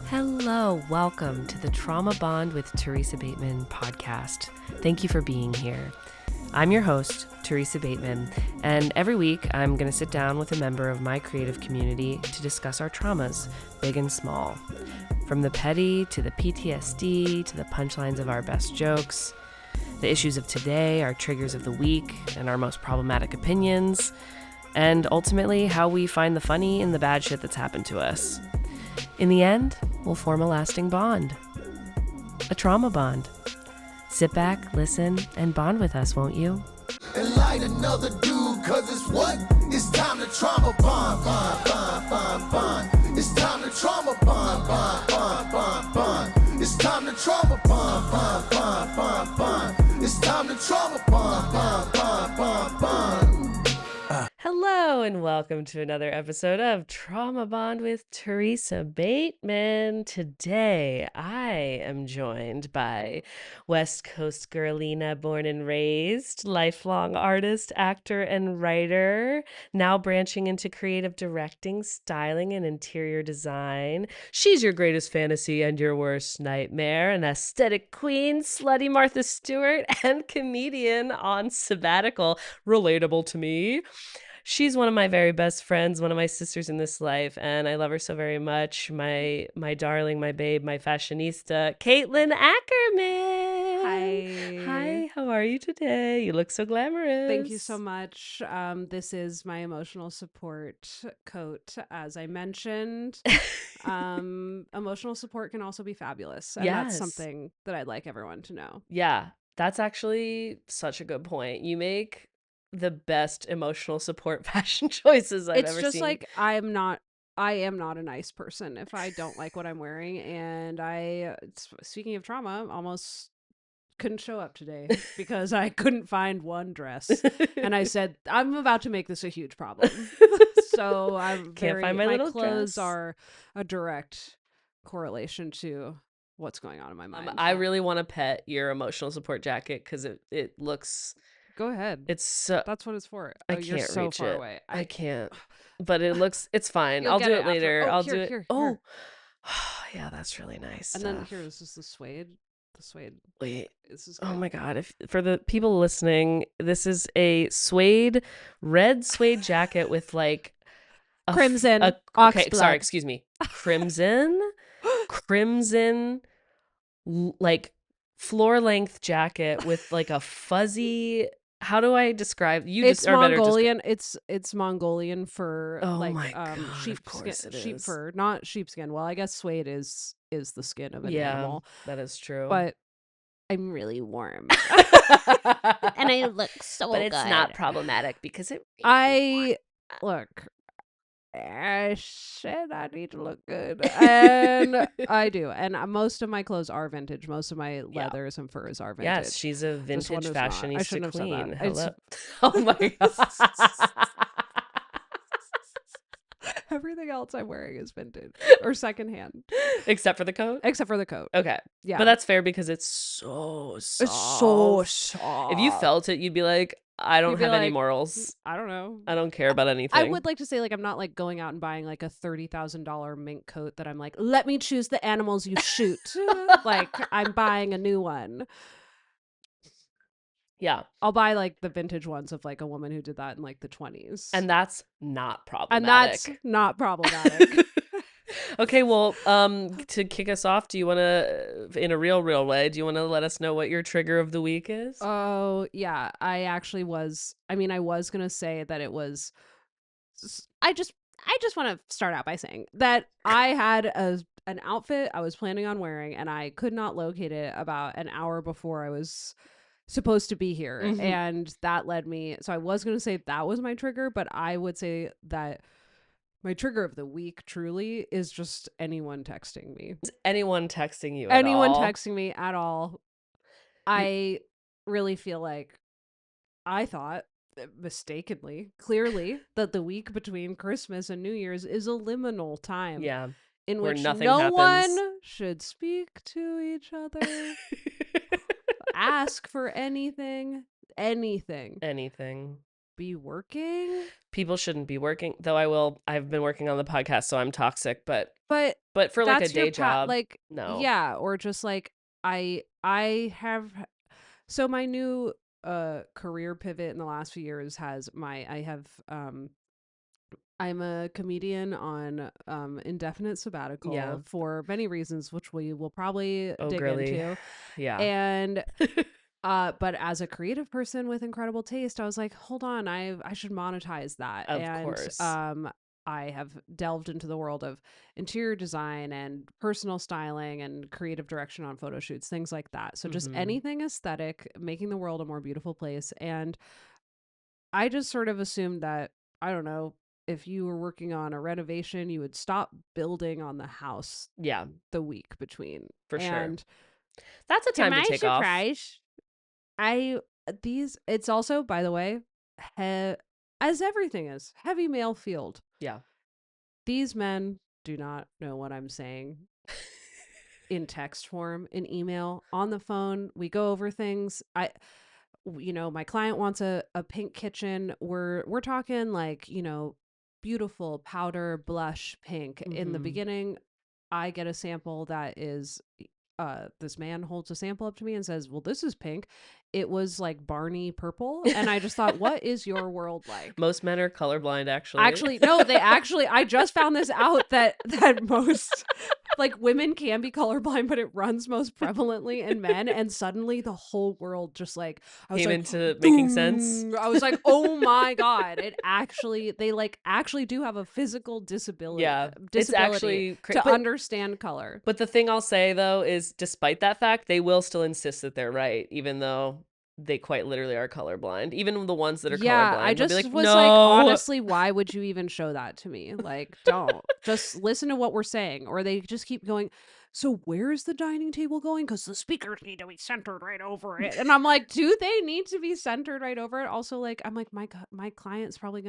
Hello, welcome to the Trauma Bond with Theresa Bateman podcast. Thank you for being here. I'm your host, Theresa Bateman, and every week I'm going to sit down with a member of my creative community to discuss our traumas, big and small. From the petty to the PTSD to the punchlines of our best jokes, the issues of today, our triggers of the week, and our most problematic opinions, and ultimately how we find the funny in the bad shit that's happened to us. In the end, we'll form a lasting bond. A trauma bond. Sit back, listen, and bond with us, won't you? And light another dude, cause it's what? It's time to trauma bond, bond, bond, bond, bond. It's time to trauma bond, bond, bond, bond, bond. It's time to trauma bond, bond, bond, bond, bond. It's time to trauma bond, bond, bond, bond, bond. Hello, and welcome to another episode of Trauma Bond with Theresa Bateman. Today, I am joined by West Coast Girlina, born and raised, lifelong artist, actor, and writer, now branching into creative directing, styling, and interior design. She's your greatest fantasy and your worst nightmare, an aesthetic queen, slutty Martha Stewart, and comedian on sabbatical. Relatable to me. She's one of my very best friends, one of my sisters in this life, and I love her so very much. My darling, my babe, my fashionista, Caitlin Ackerman. Hi, how are you today? You look so glamorous. Thank you so much. This is my emotional support coat, as I mentioned. Emotional support can also be fabulous, and that's something that I'd like everyone to know. Yeah, that's actually such a good point. You make the best emotional support fashion choices I've ever seen. It's just like I am not a nice person if I don't like what I'm wearing, and speaking of trauma, almost couldn't show up today because I couldn't find one dress, and I said I'm about to make this a huge problem. So I'm Can't find my little clothes dress. are a direct correlation to what's going on in my mind. I really want to pet your emotional support jacket because it looks. Go ahead. It's so. That's what it's for. I Oh, you're can't so reach far it. away. I can't. But it looks. It's fine. You'll I'll get do it it after. later. Oh, I'll here, do it. here, Oh, here. yeah, that's really nice. And then here is the suede. The suede. Wait. This is Oh good. my God! If for the people listening, this is a red suede jacket with like Crimson. Okay, Oxblood. sorry, excuse me. Crimson, like floor length jacket with like a fuzzy. How do I describe? You It's just are better. Mongolian. It's Mongolian fur. Oh like my God, of course it sheep is. fur, not sheepskin. Well, I guess suede is the skin of an animal. That is true. But I'm really warm. And I look so but it's good. not problematic because it. Really Look. Shit, I need to look good. And I do. And most of my clothes are vintage. Most of my leathers and furs are vintage. Yes, she's a This one vintage is not. I fashionista shouldn't have queen. said that. Hello. Oh my God. Everything else I'm wearing is vintage or secondhand. Except for the coat? Except for the coat. Okay. Yeah. But that's fair because it's so soft. It's so soft. If you felt it, you'd be like, I don't have any morals. I don't know. I don't care about anything. I would like to say, like, I'm not like going out and buying like a $30,000 mink coat that I'm like, let me choose the animals you shoot. Like, I'm buying a new one. Yeah. I'll buy like the vintage ones of like a woman who did that in like the 20s. And that's not problematic. Okay, well, to kick us off, do you want to, in a real way, do you want to let us know what your trigger of the week is? Oh, yeah. I was going to say that it was, I just want to start out by saying that I had an outfit I was planning on wearing and I could not locate it about an hour before I was supposed to be here. Mm-hmm. And that led me, so I was going to say that was my trigger, but I would say that my trigger of the week truly is just anyone texting me. Is anyone texting you texting me at all. I really feel like I thought mistakenly, clearly, that the week between Christmas and New Year's is a liminal time. Yeah. In where which nothing no happens. one should speak to each other, ask for anything. be working. People shouldn't be working, though I've been working on the podcast, so I'm toxic, but But for like a that's your day job, like, no. yeah, or just like I have so my new career pivot in the last few years has I have I'm a comedian on indefinite Yeah. sabbatical for many reasons, which we will probably Oh, dig girly. into. Yeah. And but as a creative person with incredible taste, I was like, hold on, I should monetize that. Of And course. I have delved into the world of interior design and personal styling and creative direction on photo shoots, things like that. So just Mhm. anything aesthetic, making the world a more beautiful place. And I just sort of assumed that, I don't know, if you were working on a renovation, you would stop building on the house Yeah, the week between. for sure. And That's a to time to my take off. surprise, I these it's also, by the way, as everything is, heavy male field. Yeah. These men do not know what I'm saying in text form, in email, on the phone. We go over things. My client wants a pink kitchen. We're talking like, beautiful powder blush pink. In the Mhm. beginning, I get a sample that is this man holds a sample up to me and says, "Well, this is pink." It was like Barney purple, and I just thought, "What is your world like?" Most men are colorblind, actually. Actually, no, I just found this out that most like women can be colorblind, but it runs most prevalently in men. And suddenly the whole world just like, I was Came like, into making sense. boom. I was like, oh my God. They like actually do have a physical disability Yeah. It's disability actually to understand color. but the thing I'll say though is despite that fact, they will still insist that they're right, even though they quite literally are colorblind. Even the ones that are Yeah, I colorblind, they'll be just like, was like, "No." honestly, why would you even show that to me? Like, don't. Just listen to what we're saying. Or they just keep going, so where's the dining table going? Because the speakers need to be centered right over it. And I'm like, do they need to be centered right over it? Also, like, I'm like, my client's probably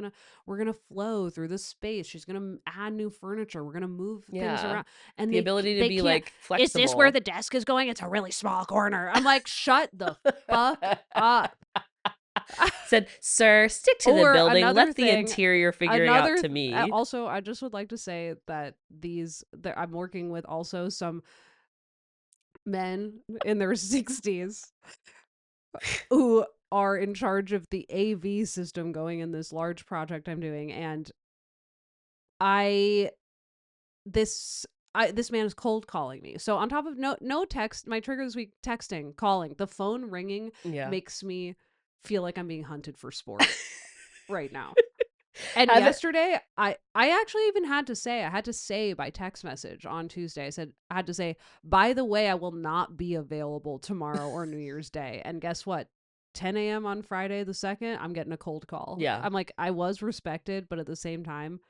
we're gonna flow through the space. She's gonna add new furniture. We're gonna move things Yeah. around. And The ability to they be can't, like is this where flexible. the desk is going? It's a really small corner. I'm like, shut the fuck up. Said, "Sir, stick to the Or building. another Left the thing, interior figuring out to me." also, I just would like to say that I'm working with also some men in their 60s who are in charge of the AV system going in this large project I'm doing. And I, this man is cold calling me. So on top of no text, my trigger this week, texting, calling, the phone ringing Yeah. makes me feel like I'm being hunted for sport right now. And Have it yesterday, I actually even I had to say by text message on Tuesday, I had to say, by the way, I will not be available tomorrow or New Year's Day. And guess what? 10 a.m. on Friday the 2nd, I'm getting a cold call. Yeah. I'm like, I was respected, but at the same time,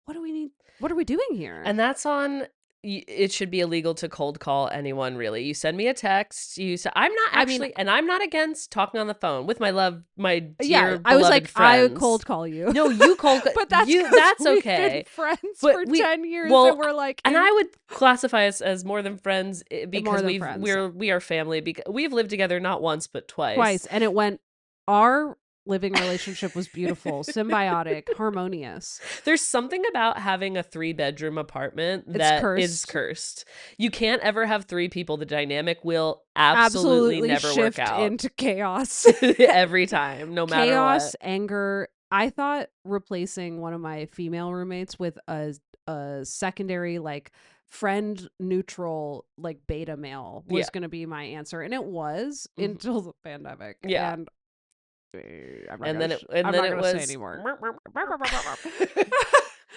what do we need? What are we doing here? And that's on it should be illegal to cold call anyone, really. You send me a text, I'm not I mean, actually, and I'm not against talking on the phone with my yeah, dear I was beloved like, I friends. cold call you. No, you cold But that's you because that's we've been okay. friends But for we 10 years and well, we're like and in I would classify us as more than friends more because than friends. we are family because we've lived together not once but twice. Twice, and it went our living relationship was beautiful, symbiotic, harmonious. There's something about having a 3-bedroom apartment It's that is cursed. cursed. You can't ever have 3 people. The dynamic will absolutely Absolutely never work shift out. into chaos. Every time, no matter Chaos, what. anger. I thought replacing one of my female roommates with a secondary, like, friend neutral, like, beta male Yeah. was going to be my answer, and it was Mhm. until the pandemic. Yeah. And And then I'm not it gonna say was anymore.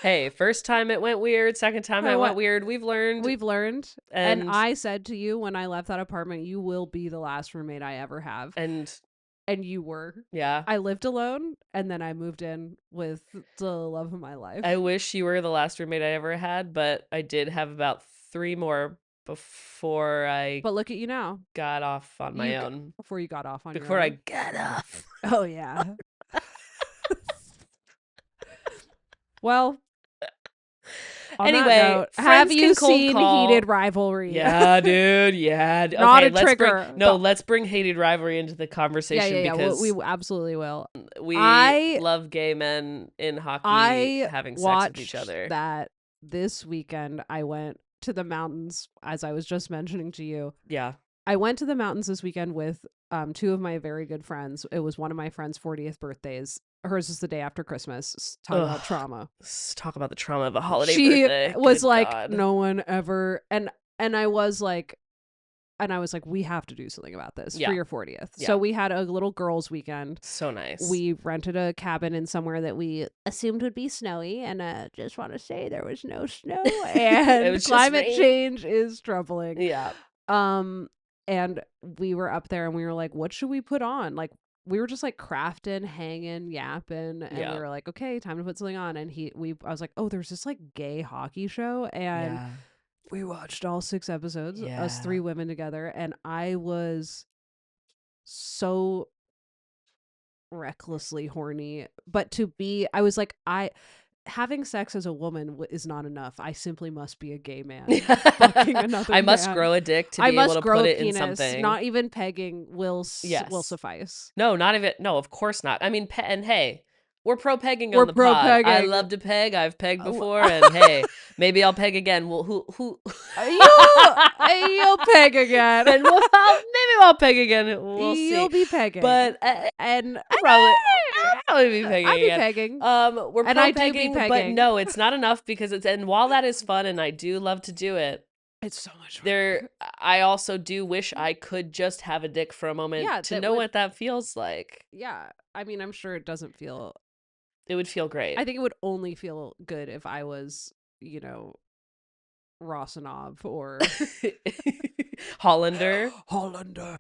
Hey, first time it went weird, second time I it went went weird. We've learned We've learned. And and I said to you when I left that apartment, you will be the last roommate I ever have. and And you were. yeah. I lived alone and then I moved in with the love of my I life. wish you were the last roommate I ever had, but I did have about 3 more before I But look at you now. got off on my own. Before you got off on your Before I own. got off. Oh yeah. Well, On that Anyway, note, have friends you can cold seen call. Heated Rivalry? Yeah, dude. Yeah. Not Okay, a trigger. let's bring Hated Rivalry into the conversation Yeah. We because absolutely will. we I love gay men in hockey I having sex with each watched other. that this weekend. I went to the mountains, as I was just mentioning to you. Yeah. I went to the mountains this weekend with two of my very good friends. It was one of my friend's 40th birthdays. Hers is the day after Christmas. Talk about trauma. Let's talk about the trauma of a holiday She birthday. was Good like, God. no one ever, and I was like, we have to do something about this Yeah. for your 40th. Yeah. So we had a little girls' weekend. So nice. We rented a cabin in somewhere that we assumed would be snowy, and just want to say there was no snow, and was just climate rain. change is troubling. Yeah. And we were up there, and we were like, what should we put on? Like, we were just like crafting, hanging, yapping, and Yeah. we were like, okay, time to put something on. And I was like, oh, there's this like gay hockey show, and Yeah. we watched all 6 episodes, Yeah. us 3 women together, and I was so recklessly horny. But I was like, having sex as a woman is not enough. I simply must be a gay man fucking another I must man. grow a dick to I be must able to grow put a it in penis. something. Not even pegging will Yes. suffice. No, not even. No, of course not. I mean, and hey, we're pro pegging We're on the pod. I pro-pegging. love to peg. I've pegged before, and hey, maybe I'll peg again. Well, who? You'll peg again, And maybe I'll peg again. We'll see. You'll be pegging, But and I'll probably be pegging. I'd be again. pegging. We're And pro I do be pegging, but pegging. no, it's not enough because and while that is fun and I do love to do it, It's so much work. I also do wish I could just have a dick for a moment Yeah, to that know would- what that feels like. Yeah, I mean, I'm sure it doesn't feel. It would feel great. I think it would only feel good if I was, Rosanov or Hollander. Hollander.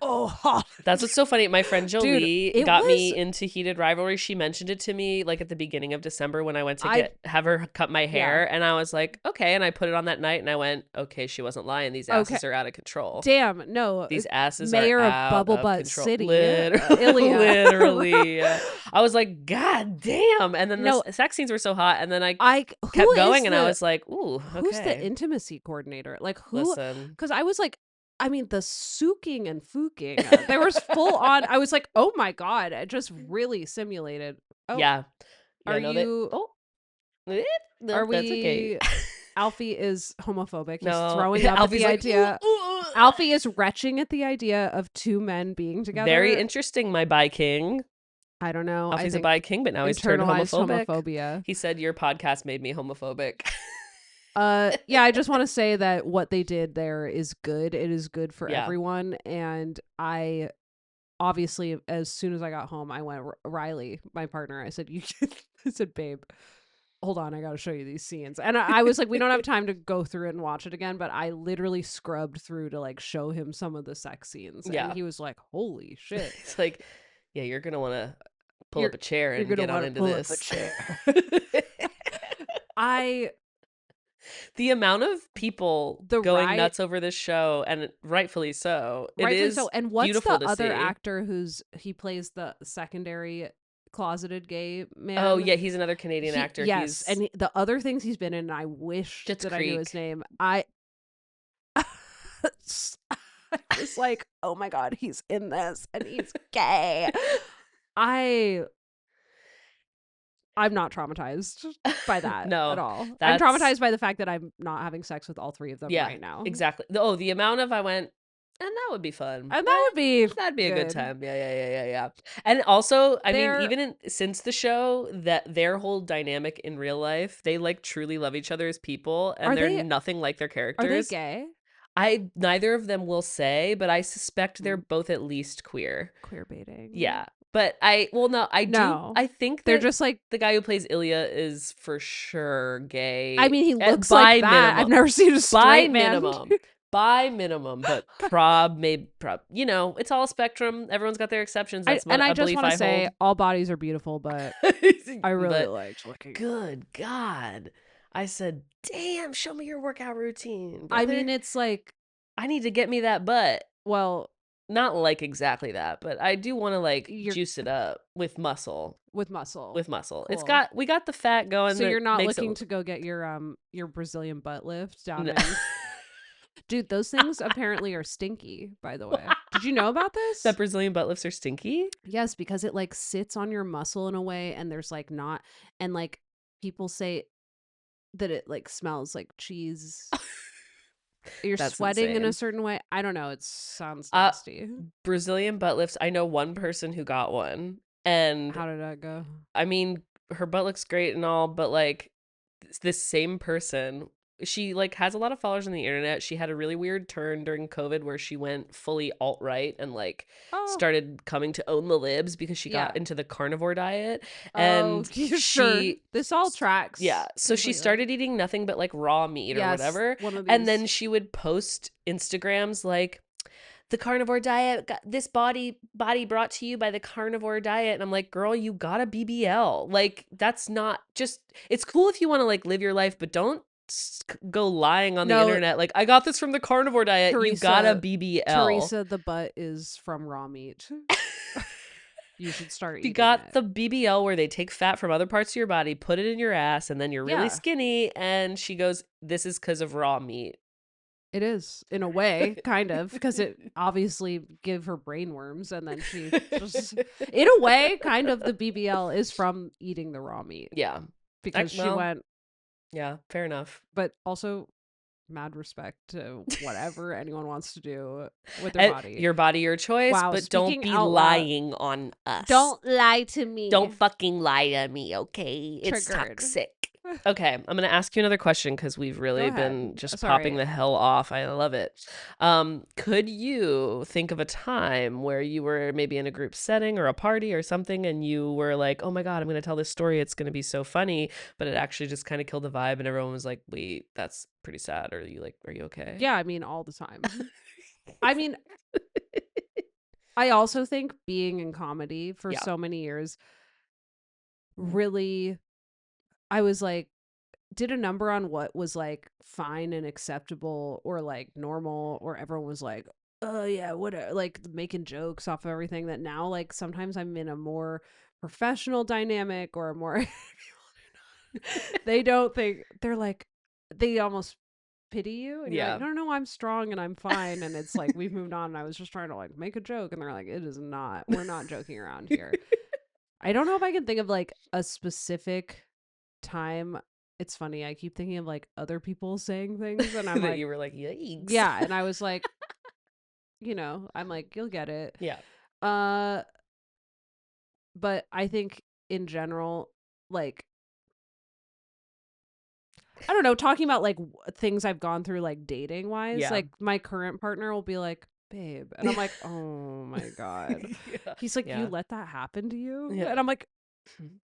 Oh, Hollander. That's what's so funny. My friend Jolie it got me was- into Heated Rivalry. She mentioned it to me like at the beginning of December when I went to have her cut my hair, and I was like, okay. And I put it on that night, and I went, okay, she wasn't lying. These asses are out of control. Damn, no. These asses Mayor are of out Bubble of Butt control. City. Literally. Ilya. I was like, God damn. And then the sex scenes were so hot, and then I kept going, and I was like, ooh, okay. Who's the intimacy coordinator? Like, who? Listen. Because I was like, I mean, the sooking and fooking, there was full on. I was like, oh my God, it just really simulated. Oh, Yeah. Are no, you? No, Are we? That's okay. Alfie is homophobic. He's No, throwing up Alfie's at the like, idea. "Ooh." Alfie is retching at the idea of 2 men being together. Very interesting, my bi king. I don't know. Alfie's a think bi king, but now he's turned internalized homophobic. homophobia. He said your podcast made me homophobic. Yeah, I just want to say that what they did there is good. It is good for Yeah. everyone. And I obviously, as soon as I got home, I went, Riley, my partner, I said, I said, babe, hold on, I got to show you these scenes. And I was like, we don't have time to go through it and watch it again, but I literally scrubbed through to like show him some of the sex scenes. Yeah. And he was like, holy shit. It's like, yeah, you're going to want to pull up a chair and You're get gonna on wanna into pull this. up a chair. The amount of people The going nuts over this show, and rightfully so. Rightfully so. And what's beautiful the to other see. actor he plays the secondary closeted gay man? Oh yeah, he's another Canadian actor. Yes, and the other things he's been in, I wish Schitt's that I knew his Creek. name. I was like, oh my God, he's in this and he's gay. I'm not traumatized by that No, at all. I'm that's- traumatized by the fact that I'm not having sex with all 3 of them Yeah, right now. exactly. Oh, the amount of I went, and that would be fun. And that'd be a good good. time. Yeah. And also, I mean, They're- even since the show, that their whole dynamic in real life, they like truly love each other as people, and Are they're they- nothing like their characters. Are they gay? Neither of them will say, but I suspect they're both at least queer. Queer baiting. Yeah. But I think They're that just like, the guy who plays Ilya is for sure gay. I mean, he At- looks by like that. minimum. I've never seen a by straight man. minimum. By minimum, but it's all a spectrum. Everyone's got their exceptions. That's I just want to say all bodies are beautiful, but I really liked looking. Good God. I said, damn, show me your workout routine. I brother. mean, it's like, I need to get me that butt. well, not like exactly that, but I do want to like You're juice it up with muscle. with muscle. With muscle. Cool. We got the fat going So that you're not makes it looking to go get your Brazilian butt lift down no. in Dude, those things apparently are stinky, by the way. Did you know about That this? Brazilian butt lifts are stinky? Yes, because it like sits on your muscle in a way and there's like not and like people say that it like smells like cheese. You're That's sweating in a insane. certain way. I don't know. It sounds Uh nasty. Brazilian butt lifts, I know one person who got one, and How did that go? I mean, her butt looks great and all, but like this same person, she like has a lot of followers on the internet. She had a really weird turn during COVID where she went fully alt-right and like Oh, started coming to own the libs because she yeah. got into the carnivore diet. Oh, And sure. she This all tracks yeah, so she completely. started eating nothing but like raw meat or Yes, whatever. one of And these. then she would post Instagrams like the carnivore diet got this body brought to you by the carnivore diet, and I'm like, girl, you got a BBL. Like that's not just, it's cool if you want to like live your life, but don't go lying on the No, internet like I got this from the carnivore diet. You got a Teresa, BBL. Teresa, the butt is from raw meat. You should start You eating got it. the BBL where they take fat from other parts of your body, put it in your ass, and then you're really Yeah, skinny. And she goes, this is because of raw meat. it is in a way, kind of, because it obviously give her brain worms, and then she just, in a way, kind of the BBL is from eating the raw meat Yeah. because she Well, went, yeah, fair enough. but also mad respect to whatever anyone wants to do with their body. Your body, your choice, Wow, but don't speaking be out loud, lying on us. don't lie to me. Don't fucking lie to me, okay? It's Triggered. toxic. Okay, I'm gonna ask you another question because we've Go really ahead. been just popping Sorry. the hell off. I love it. Could you think of a time where you were maybe in a group setting or a party or something, and you were like, "Oh my god, I'm gonna tell this story. It's gonna be so funny," but it actually just kind of killed the vibe, and everyone was like, "Wait, that's pretty sad." Or are you okay? Yeah, I mean, all the time. I mean, I also think being in comedy for Yeah. so many years really, I was like, did a number on what was like fine and acceptable or like normal, or everyone was like, oh yeah, whatever, like making jokes off of everything, that now like sometimes I'm in a more professional dynamic or a more they don't think, they're like, they almost pity you and you're like, Yeah. no, no, I'm strong and I'm fine, and it's like we've moved on and I was just trying to like make a joke, and they're like, it is not, we're not joking around here. I don't know if I can think of like a specific time. It's funny, I keep thinking of like other people saying things and I'm That like, you were like, "Yikes." yeah, and I was like, I'm like, you'll get it. Yeah. Uh but I think in general, like, I don't know, talking about like things I've gone through like dating wise, Yeah. like my current partner will be like, babe, and I'm like, oh my god. Yeah. He's like, you Yeah. let that happen to you? Yeah. And I'm like,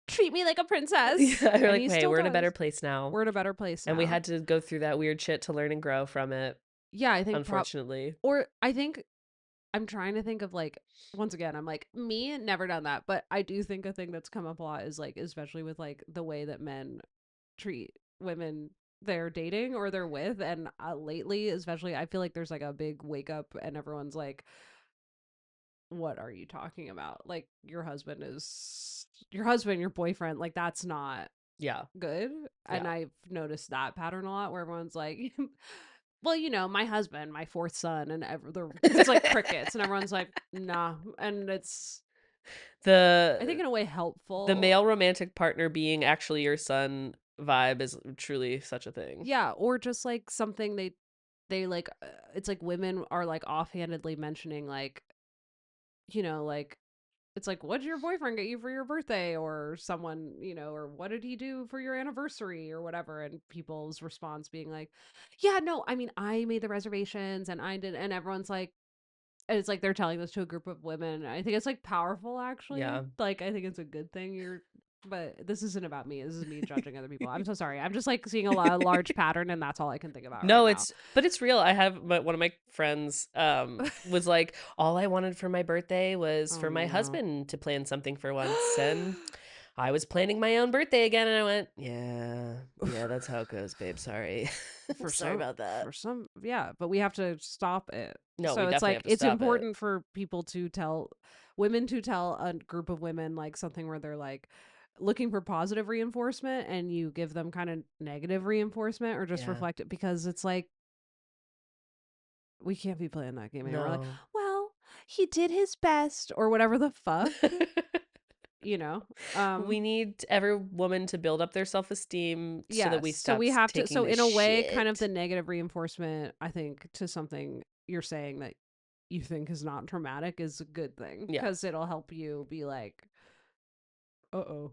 treat me like a princess. Yeah, you're And like, he "Hey, still we're in a does. better place now." We're in a better place And we now. had to go through that weird shit to learn and grow from it, Yeah, I think unfortunately. or I think I'm trying to think of like, once again, I'm like, me, never done that, but I do think a thing that's come up a lot is like, especially with like the way that men treat women they're dating or they're with, and lately, especially, I feel like there's like a big wake up, and everyone's like, what are you talking about? Like, your husband is your husband, your boyfriend, like that's not Yeah. good. And Yeah. I've noticed that pattern a lot where everyone's like, well, my husband, my fourth son, and it's like crickets, and everyone's like, nah. And it's, I think, The in a way the helpful. male romantic partner being actually your son vibe is truly such a thing. Yeah. Or just like something they like, it's like women are like offhandedly mentioning, like, like, it's like, what did your boyfriend get you for your birthday? Or someone, or what did he do for your anniversary or whatever? And people's response being like, yeah, no, I mean, I made the reservations and I did. And everyone's like, and it's like they're telling this to a group of women. I think it's like powerful, actually. Yeah. Like, I think it's a good thing but this isn't about me. This is me judging other people. I'm so sorry. I'm just like seeing a large pattern, and that's all I can think about right No, now. but it's real. I have one of my friends was like, all I wanted for my birthday was Oh for my no. husband to plan something for once, and I was planning my own birthday again, and I went, yeah, yeah, that's how it goes, babe. Sorry. For Sorry some, about that. yeah, but we have to stop it. No, we So it's definitely like have to it's stop it. important for people to tell women to tell a group of women like something where they're like looking for positive reinforcement and you give them kind of negative reinforcement or just Yeah. reflect it, because it's like we can't be playing that game anymore. We're like, No. well, he did his best or whatever the fuck, you know. We need every woman to build up their self-esteem so that Yes. we So stop we have to, taking so this in a way, kind of shit. the negative reinforcement, I think, to something you're saying that you think is not traumatic is a good thing, Yeah. because it'll help you be like, uh-oh.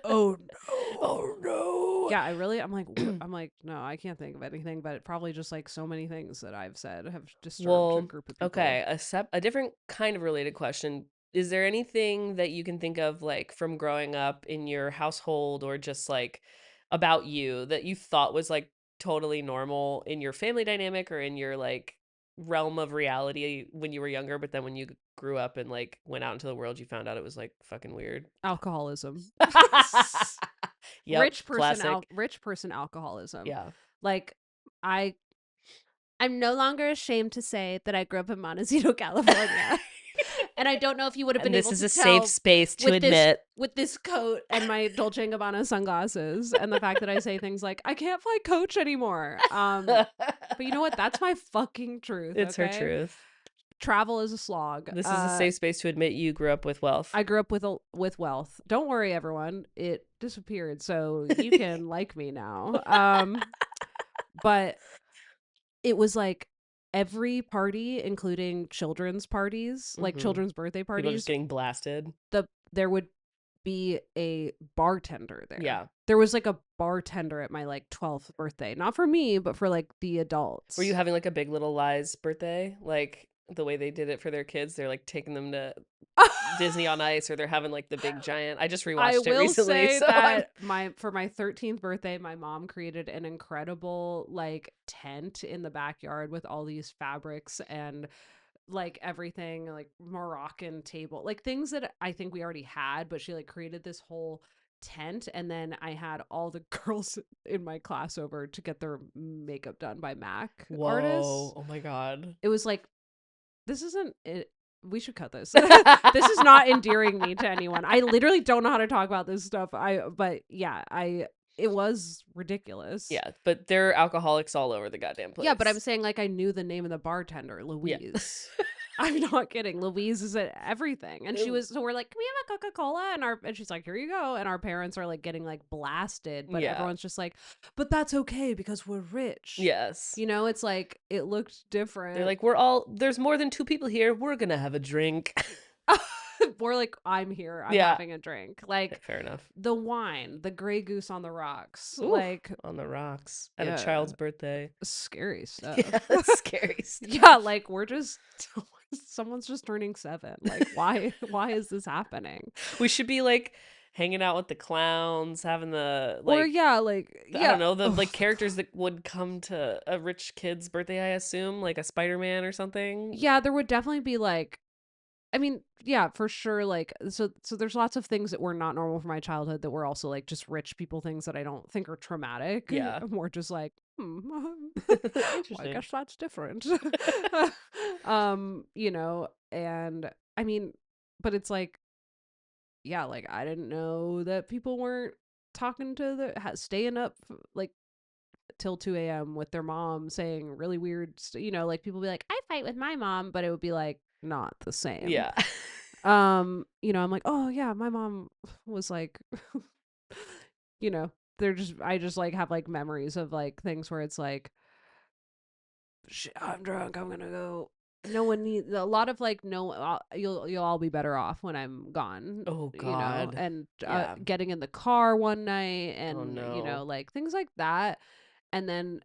Oh no. Oh no. Yeah, I'm like, I'm like, no, I can't think of anything, but probably just like so many things that I've said have disturbed a Well, group of people. okay, a different kind of related question. Is there anything that you can think of, like, from growing up in your household or just, like, about you that you thought was, like, totally normal in your family dynamic or in your, like, realm of reality when you were younger, but then when you grew up and, like, went out into the world, you found out it was, like, fucking weird? Alcoholism. Yep, classic. Rich person alcoholism. Yeah. Like, I I'm no longer ashamed to say that I grew up in Montecito, California. And I don't know if you would have been And this able is to a safe tell space to admit. with this coat and my Dolce and Gabbana sunglasses and the fact that I say things like I can't fly coach anymore. But you know what? That's my fucking truth, It's her okay? truth. Travel is a slog. This is a safe space to admit you grew up with wealth. I grew up with wealth. Don't worry, everyone. It disappeared, so you can like me now. But it was like every party, including children's parties, like Mhm. children's birthday People just parties, getting blasted. there would be a bartender there. Yeah. There was like a bartender at my like 12th birthday, not for me, but for like the Were you adults. having like a Big Little Lies birthday? Like the way they did it for their kids? They're like taking them to Disney on Ice or they're having like the big giant. I just I rewatched it will recently, say so I'm that my 13th birthday, my mom created an incredible like tent in the backyard with all these fabrics and like everything, like Moroccan table, like things that I think we already had, but she like created this whole tent. And then I had all the girls in my class over to get their makeup done by Mac Whoa. artists. Oh my God. It was like, this isn't it. We should cut this. This is not endearing me to anyone. I literally don't know how to talk about this stuff. But yeah, it was ridiculous. Yeah, but there are alcoholics all over the goddamn Yeah, but I'm place. saying like I knew the name of the bartender, Yeah. Louise. I'm not kidding. Louise is at everything. And she was, so we're like, can we have a Coca-Cola? And she's like, here you go. And our parents are like getting like blasted, but Yeah. everyone's just like, but that's okay because we're rich. Yes. You know, it's like it looked They're different. like, there's more than two people here. We're gonna have a drink. We're like, I'm here. I'm Yeah. having a drink. Like Fair enough. the wine, the Grey Goose on the rocks. Ooh, Like, on the rocks at a yeah, child's birthday. scary stuff. Yeah, that's scary stuff. Yeah, like we're just someone's just turning 7. Like why is this happening? We should be like hanging out with the clowns, having the Or like yeah, like I don't yeah. know, the Oh, like characters that would come to a rich kid's birthday, I assume, like a Spider-Man or something. yeah, there would definitely be like, I mean, yeah, for sure. Like, so there's lots of things that were not normal for my childhood that were also like just rich people things that I don't think are traumatic. Yeah. More just like, well, I Interesting. guess that's different. You know, and I mean, but it's like, yeah, like I didn't know that people weren't talking to staying up like till 2 a.m. with their mom saying really weird, you know, like people be like, I fight with my mom, but it would be like not the same. Yeah. You know, I'm like, oh yeah, my mom was like, you know, I just like have like memories of like things where it's like, I'm drunk, I'm gonna go. No one needs a lot of like no. You'll all be better off when I'm gone. Oh You know, God. and Yeah. getting in the car one night, Oh and you know, no. like things like that, and then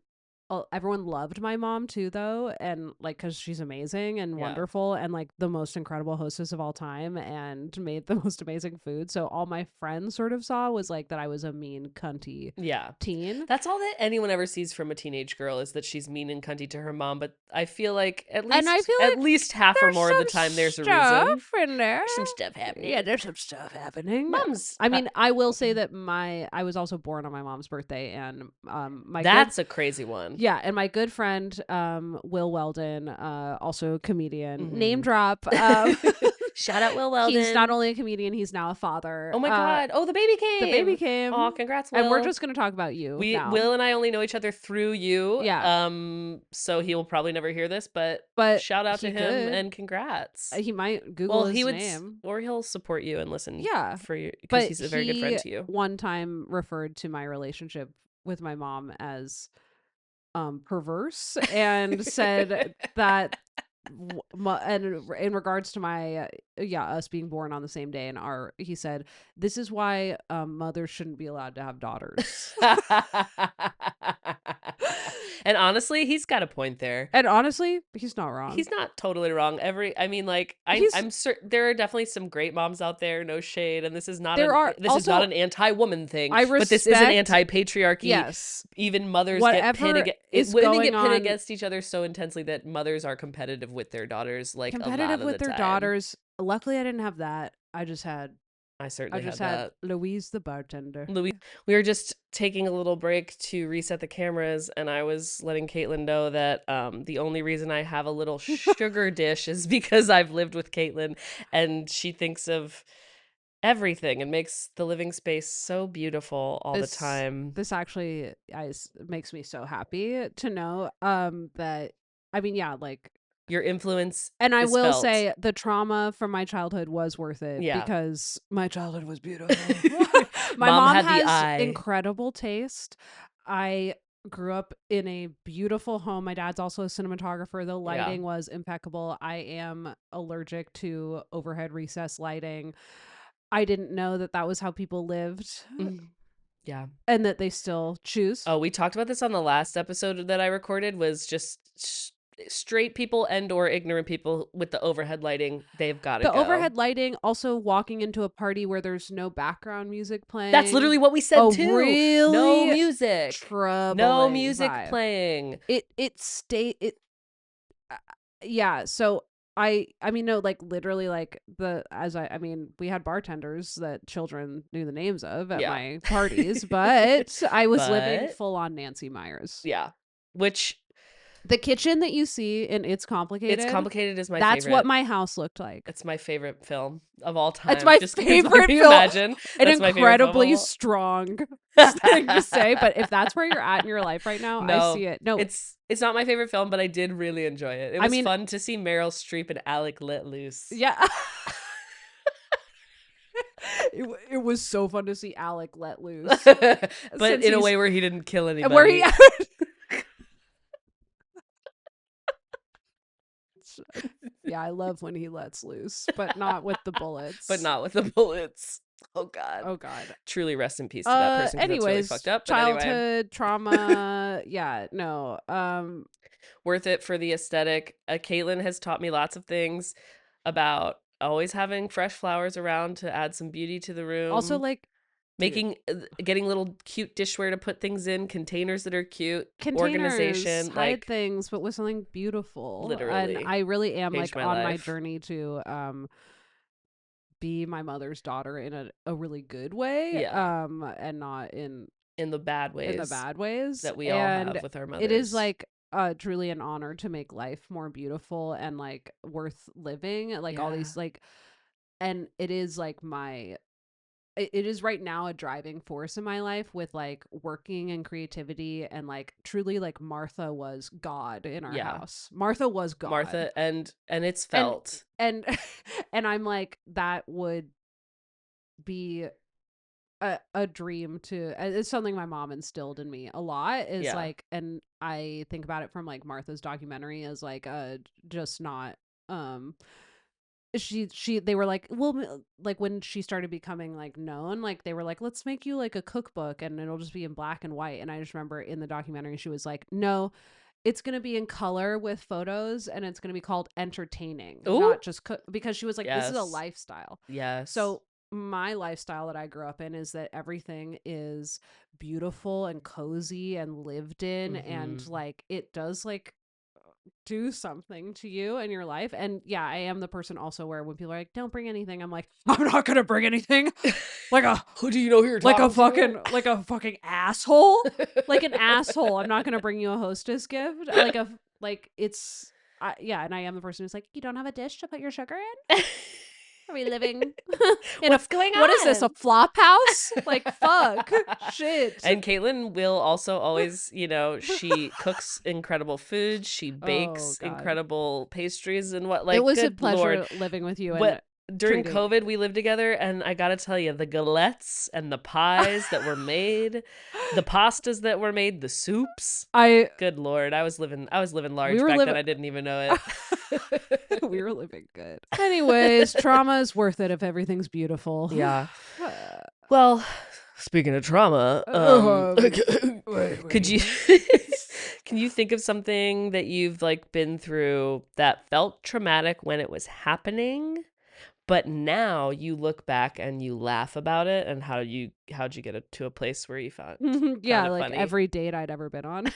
everyone loved my mom too, though, and like because she's amazing and Yeah. wonderful and like the most incredible hostess of all time and made the most amazing food. So all my friends sort of saw was like that I was a mean cunty Yeah. teen. That's all that anyone ever sees from a teenage girl is that she's mean and cunty to her mom, but I feel like And I feel at like least half or there's more of the some time there's a reason. stuff in there. There's some stuff happening. Yeah, there's some stuff happening. Mom's I mean, I will say that I was also born on my mom's birthday, and that's a crazy one. yeah, and my good friend Will Weldon, also comedian, Mhm. name drop. Shout out Will Weldon. He's not only a comedian, he's now a father. Oh my god. Oh, the baby came. The baby came. Oh, congrats, Will. And we're just going to talk about you now. Will and I only know each other through you. Yeah. So he will probably never hear this, but shout out to he him could. and congrats. He might Google his he would name. or he'll support you and listen. Yeah. For you because But he's a very good friend to you. One time referred to my relationship with my mom as perverse and said that and in regards to my us being born on the same day, and he said this is why mothers shouldn't be allowed to have daughters. And honestly, he's got a point there. And honestly, he's not wrong. He's not totally wrong. I'm certain there are definitely some great moms out there, no shade, and this is not is not an anti-woman thing, but this is an anti-patriarchy. Yes. Even mothers Whatever get pitted women get pitted against each other so intensely that mothers are competitive with their daughters, like competitive a lot with of the their time. daughters. Luckily I didn't have that. I certainly just had had that. Louise the bartender. We were just taking a little break to reset the cameras, and I was letting Caitlin know that the only reason I have a little sugar dish is because I've lived with Caitlin, and she thinks of everything and makes the living space so beautiful all the time. This actually makes me so happy to know that, I mean, yeah, like your influence, and I will felt. say the trauma from my childhood was worth it, because my childhood was beautiful. My mom had has the eye. incredible taste. I grew up in a beautiful home. My dad's also a cinematographer. The lighting was impeccable. I am allergic to overhead recess lighting. I didn't know that was how people lived. Yeah. And that they still choose. Oh, we talked about this on the last episode that I recorded, was just straight people and or ignorant people with the overhead lighting. They've got to go. The overhead lighting, also walking into a party where there's no background music playing. That's literally what we said too. Really? No music. No music vibe. playing. Yeah, so I mean, no, like literally, like we had bartenders that children knew the names of at my parties, but I was living full on Nancy Meyers. Yeah. Which the kitchen that you see in It's Complicated. It's Complicated is my That's favorite. what my house looked like. It's my favorite film of all time. That's my favorite film. Imagine? An incredibly strong thing to say, but if that's where you're at in your life right now, I see it. No, it's not my favorite film, but I did really enjoy it. It was fun to see Meryl Streep and Alec let loose. Yeah. It was so fun to see Alec let loose. But in a way where he didn't kill anybody. Where he yeah, I love when he lets loose, but not with the bullets. Oh God. Oh God. Truly rest in peace to that person. Anyways, that's really fucked up. Childhood trauma. Yeah, no. Worth it for the aesthetic. Caitlin has taught me lots of things about always having fresh flowers around to add some beauty to the room. Also, like getting little cute dishware to put things in, containers that are cute, containers, organization, hide like things, but with something beautiful. Literally, and I really am like on life. my journey to be my mother's daughter in a really good way, and not in the bad ways. In the bad ways that we all have with our mothers. It is like truly an honor to make life more beautiful and like worth living. Like all these like, and it is like it is right now a driving force in my life with like working and creativity, and like truly like Martha was God in our house. Martha was God. Martha, and it's felt. And I'm like, that would be a dream to, it's something my mom instilled in me a lot, is like, and I think about it from like Martha's documentary as like just not they were like, well, like when she started becoming like known, like they were like, let's make you like a cookbook and it'll just be in black and white. And I just remember in the documentary she was like, no, it's going to be in color with photos and it's going to be called entertaining, Ooh, not just cook, because she was like, this is a yes. lifestyle. Yes. So my lifestyle that I grew up in is that everything is beautiful and cozy and lived in, and Mhm. like it does like do something to you in your life. And yeah, I am the person also where when people are like, don't bring anything, I'm like, I'm not gonna bring anything. Like a Who do you know who you're talking to? like a fucking asshole. Like an asshole. I'm not gonna bring you a hostess gift. Like it's yeah, and I am the person who's like, you don't have a dish to put your sugar in? Are we living in a What's going what is this, a on? flop house? Like fuck. Shit. And Caitlin will also always, she cooks incredible food. She Oh bakes god. incredible pastries and what, It like, was a good Lord. pleasure living with you and What during treating COVID we lived together, and I gotta tell you, the galettes and the pies that were made, the pastas that were made, the soups. I Good Lord, I was living we large were back then. living I didn't even know it. we were living good. Anyways, trauma is worth it if everything's beautiful. Yeah. Well, speaking of trauma, could you Wait. can you think of something that you've like been through that felt traumatic when it was happening, but now you look back and you laugh about it, and how'd you get it to a place where you found Yeah, it like funny? every date I'd ever been on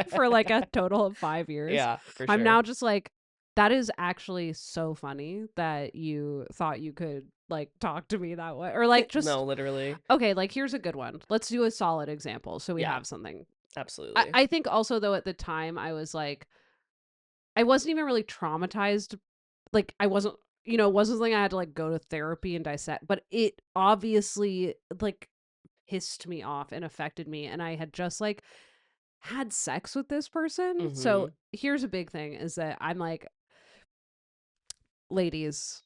for like a total of 5 years. Yeah, for I'm sure. now just like, that is actually so funny that you thought you could like talk to me that way. Or like just No, literally. okay, like here's a good one. Let's do a solid example so we Yeah, have something. absolutely. I think also though at the time I was like, I wasn't even really traumatized. Like I wasn't, it wasn't something I had to like go to therapy and dissect, but it obviously like pissed me off and affected me. And I had just like had sex with this person. So Mhm. here's a big thing is that I'm like, ladies,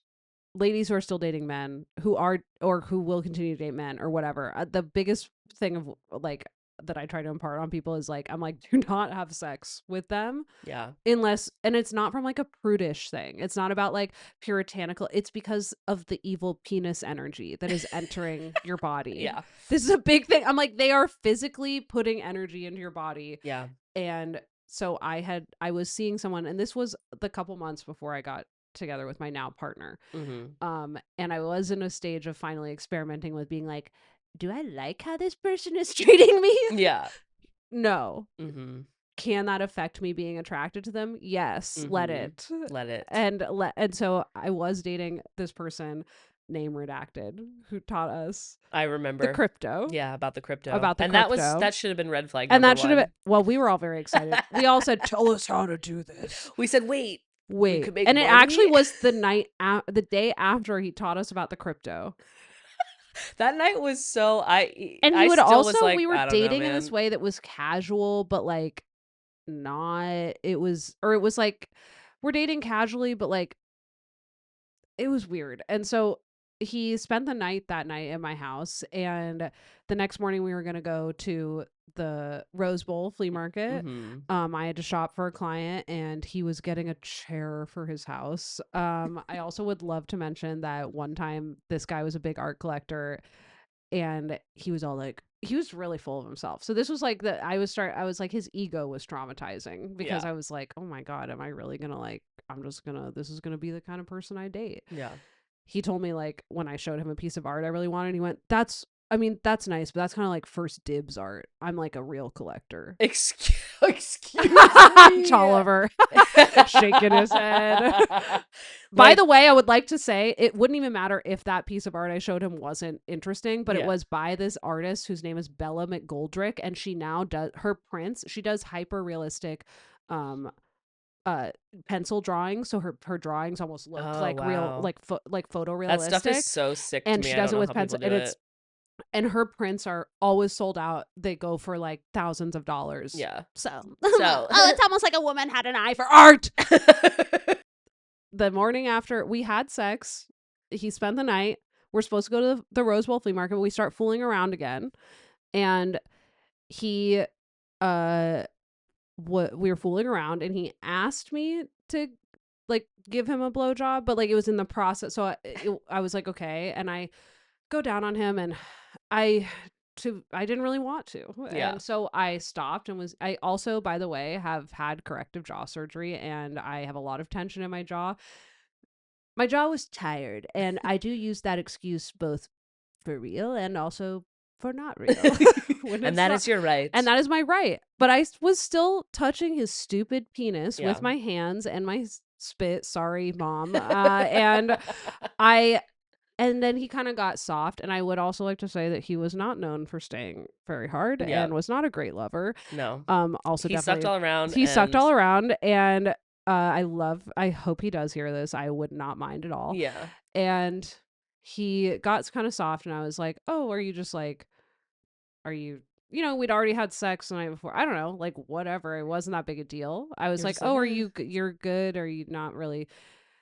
ladies who are still dating men who are or who will continue to date men or whatever. The biggest thing of like that I try to impart on people is like, I'm like, do not have sex with them Yeah. unless, and it's not from like a prudish thing, it's not about like puritanical, it's because of the evil penis energy that is entering your body. Yeah. This is a big thing. I'm like, they are physically putting energy into your body. Yeah. And so I was seeing someone, and this was the couple months before I got together with my now partner. Mhm. And I was in a stage of finally experimenting with being like, do I like how this person is treating me? Yeah. No. Mhm. Can that affect me being attracted to them? Yes, let Mhm. it. Let it. And so I was dating this person, name redacted, who taught us I the remember. crypto, Yeah, about the crypto. about the And crypto. that should have been red flag And number that should have been, 1. well, we were all very excited. We all said, tell us how to do this. We said, "Wait, we Wait. could make And it actually money?" was the day after he taught us about the crypto. That night was so And he I would still was also, like, we were "I don't know, dating in this man." way that was casual, but like not, it was like, we're dating casually, but like, it was weird. And so he spent the night that night in my house, and the next morning we were going to go to the Rose Bowl flea market. Mhm. I had to shop for a client and he was getting a chair for his house. I also would love to mention that one time this guy was a big art collector, and he was all like, he was really full of himself. So this was like I was like, his ego was traumatizing because Yeah. I was like, oh my God, am I really gonna like, this is gonna be the kind of person I date. Yeah. He told me like when I showed him a piece of art I really wanted, he went, that's nice, but that's kind of like first dibs art. I'm like a real collector. Excuse me. Tolliver shaking his head. By the Like, way, I would like to say it wouldn't even matter if that piece of art I showed him wasn't interesting, but it yeah. was by this artist whose name is Bella McGoldrick, and she now does her prints. She does hyper realistic um uh pencil drawings, so her drawings almost look Oh, like real, wow. like That stuff is photorealistic, so sick to and me. she I does don't it know with how people pencil, do it. and her prints are always sold out. They go for like thousands of dollars. Yeah. So, So, oh, it's almost like a woman had an eye for art. The morning after we had sex, he spent the night. We're supposed to go to the Rose Bowl flea market. We start fooling around again, and he, we were fooling around, and he asked me to like give him a blowjob, but like it was in the process. So I was like, okay. And I go down on him and I didn't really want to. Yeah. And so I stopped and I also, by the way, have had corrective jaw surgery and I have a lot of tension in my jaw. My jaw was tired and I do use that excuse both for real and also for not real. And that is your right. And that is my right. But I was still touching his stupid penis Yeah. with my hands and my spit. Sorry, mom. And then he kind of got soft. And I would also like to say that he was not known for staying very hard and was not a great lover. No. Also, he sucked all around. He sucked all around. And I hope he does hear this. I would not mind at all. Yeah. And he got kind of soft. And I was like, oh, are you, we'd already had sex the night before. I don't know, like whatever. It wasn't that big a deal. I was like, oh, you're good? Are you not really?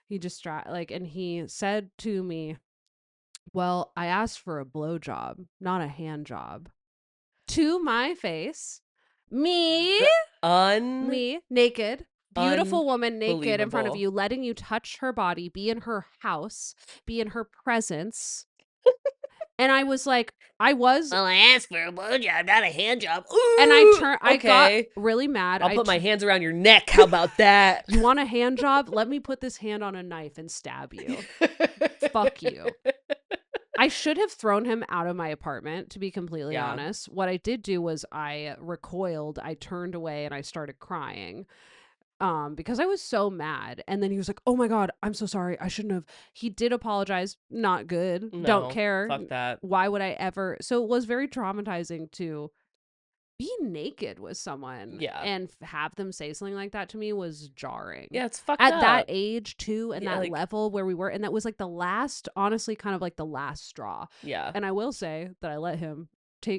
He just and he said to me, well, I asked for a blowjob, not a hand job. To my face, me naked, beautiful woman naked in front of you, letting you touch her body, be in her house, be in her presence. And I was like, well, I asked for a blowjob, not a hand job. Ooh, and I got really mad. I'll put my hands around your neck. How about that? You want a hand job? Let me put this hand on a knife and stab you. Fuck you. I should have thrown him out of my apartment, to be completely honest. What I did do was I recoiled, I turned away, and I started crying. Because I was so mad. And then he was like, oh my God, I'm so sorry. I shouldn't have. He did apologize. Not good. No, don't care. Fuck that. Why would I ever? So it was very traumatizing to be naked with someone. Yeah. And have them say something like that to me was jarring. Yeah, it's fucked up. At that up. age too, and that level where we were. And that was like the last, honestly, kind of like the last straw. Yeah. And I will say that I let him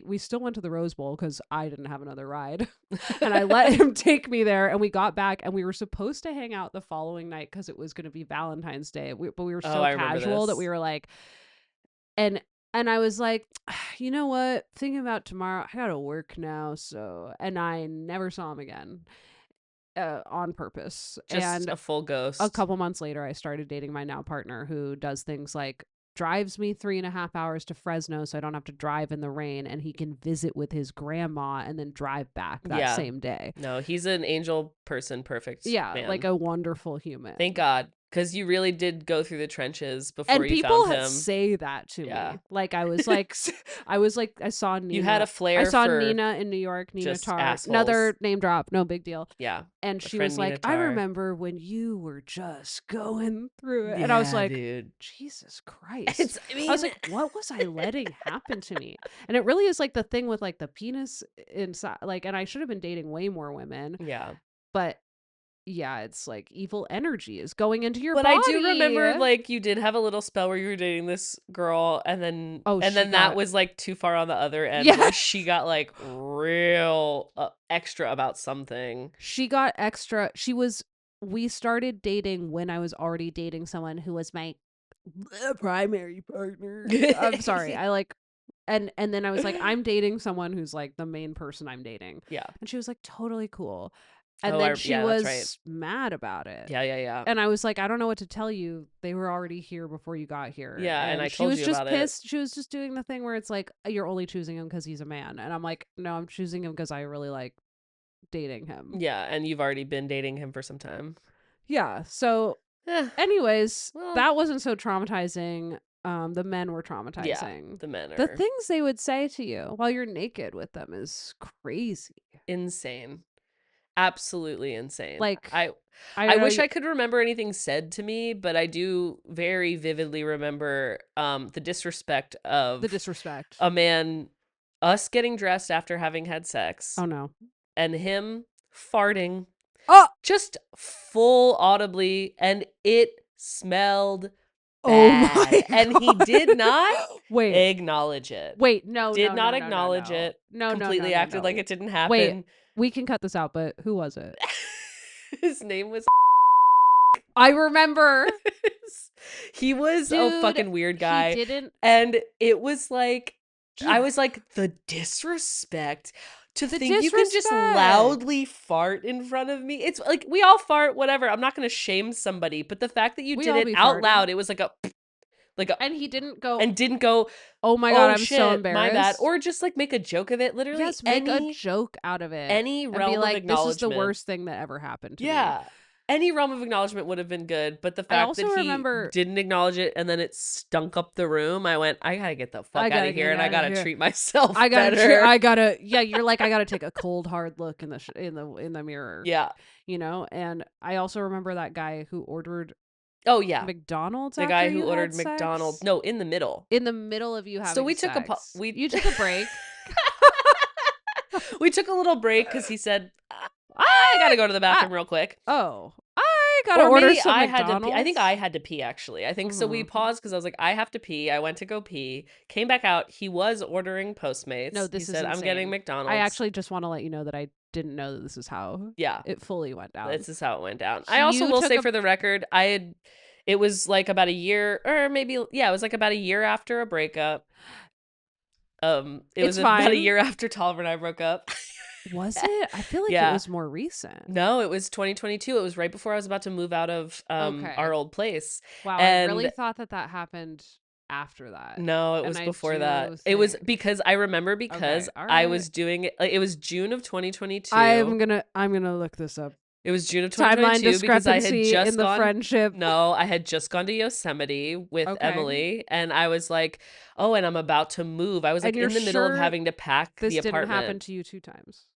we still went to the Rose Bowl because I didn't have another ride. And I let him take me there, and we got back and we were supposed to hang out the following night because it was going to be Valentine's Day. But we were so casual that we were like, and I was like, you know what? Thinking about tomorrow, I gotta work now. So, and I never saw him again. On purpose. Just and a full ghost. A couple months later, I started dating my now partner, who does things like drives me 3.5 hours to Fresno so I don't have to drive in the rain, and he can visit with his grandma and then drive back that same day. No, he's an angel person, perfect. Yeah, man. like a wonderful human. Thank God. Because you really did go through the trenches before and you found him. And people say that to me. Like I was like, I saw Nina. You had a flair. I saw Nina in New York. Nina Tar, assholes. Another name drop, no big deal. Yeah, and she was like, I remember when you were just going through it, and I was like, dude. Jesus Christ. I was like, what was I letting happen to me? And it really is like the thing with like the penis inside, like, and I should have been dating way more women. Yeah, but. Yeah, it's like evil energy is going into your body. But I do remember, like, you did have a little spell where you were dating this girl, and then that was like too far on the other end. Yeah. Where she got like real extra about something. She got extra. We started dating when I was already dating someone who was my primary partner. I'm sorry. I like. And then I was like, I'm dating someone who's like the main person I'm dating. Yeah. And she was like, totally cool. And then she was mad about it. Yeah. And I was like, I don't know what to tell you. They were already here before you got here. Yeah, and I told you about it. She was just pissed. She was just doing the thing where it's like, you're only choosing him because he's a man. And I'm like, no, I'm choosing him because I really like dating him. Yeah, and you've already been dating him for some time. Yeah. So anyways, that wasn't so traumatizing. The men were traumatizing. Yeah, the men are. The things they would say to you while you're naked with them is crazy. Insane. Absolutely insane. Like I wish I could remember anything said to me, but I do very vividly remember the disrespect of a man, us getting dressed after having had sex. Oh no. And him farting. Oh, just full audibly, and it smelled bad. Oh my God. And he did not acknowledge it. Did not acknowledge it. Completely acted like it didn't happen. Wait, we can cut this out, but who was it? His name was I remember. He was a fucking weird guy. He didn't. And it was like, I was like, the disrespect To The think you can just disrespect. loudly fart in front of me. It's like we all fart, whatever. I'm not going to shame somebody, but the fact that you We did all it be out farting. loud, it was like a And he didn't go, and didn't go, oh my God, "Oh I'm so shit, my bad," embarrassed. or just like make a joke of it. Literally Yes, make a joke out of it. any And be realm of like, this is the acknowledgement. worst thing that ever happened to me. Yeah. Any realm of acknowledgement would have been good, but the I fact that also he remember, didn't acknowledge it and then it stunk up the room, I went, I gotta get the fuck I out gotta of here get and I out of gotta here. treat myself I gotta, better. yeah, you're like, I gotta take a cold, hard look in the mirror, Yeah. you know? And I also remember that guy who ordered Oh yeah. McDonald's The after guy who you ordered had McDonald's. sex. No, in the middle. In the middle of you So having we took a sex. we You took a break. we took a little break because he said, I I, gotta go to the I, bathroom real quick. I gotta Or order maybe some I had to pee. I think I McDonald's. had to pee actually. I think so. We Mhm. paused because I was like, I have to pee. I went to go pee, came back out. He was ordering No, Postmates. He this is said, I'm getting insane. I McDonald's. actually just want to let you know that I didn't know that this is how Yeah, it fully went down. this is how it went down. I also You will took say a for the record, it was like about a year, or maybe, yeah, it was like about a year after a breakup. It It's was about a fine. year after Tolliver and I broke up. Was it? I feel like it Yeah. was more recent. No, it was 2022. It was right before I was about to move out of Okay. our old place. Wow, I really And thought that happened after that. no, it And was I before that. do It was think, because I remember okay, because all I right. was doing it, like, it was June of 2022. I'm gonna look this up. It was June of Timeline 2022 because I had discrepancy in just the gone friendship. no, I had just gone to Yosemite with Okay. Emily and I was like, "Oh, and I'm about to move." I was And like you're in the middle of sure having to pack the this didn't happen apartment. to you 2 times?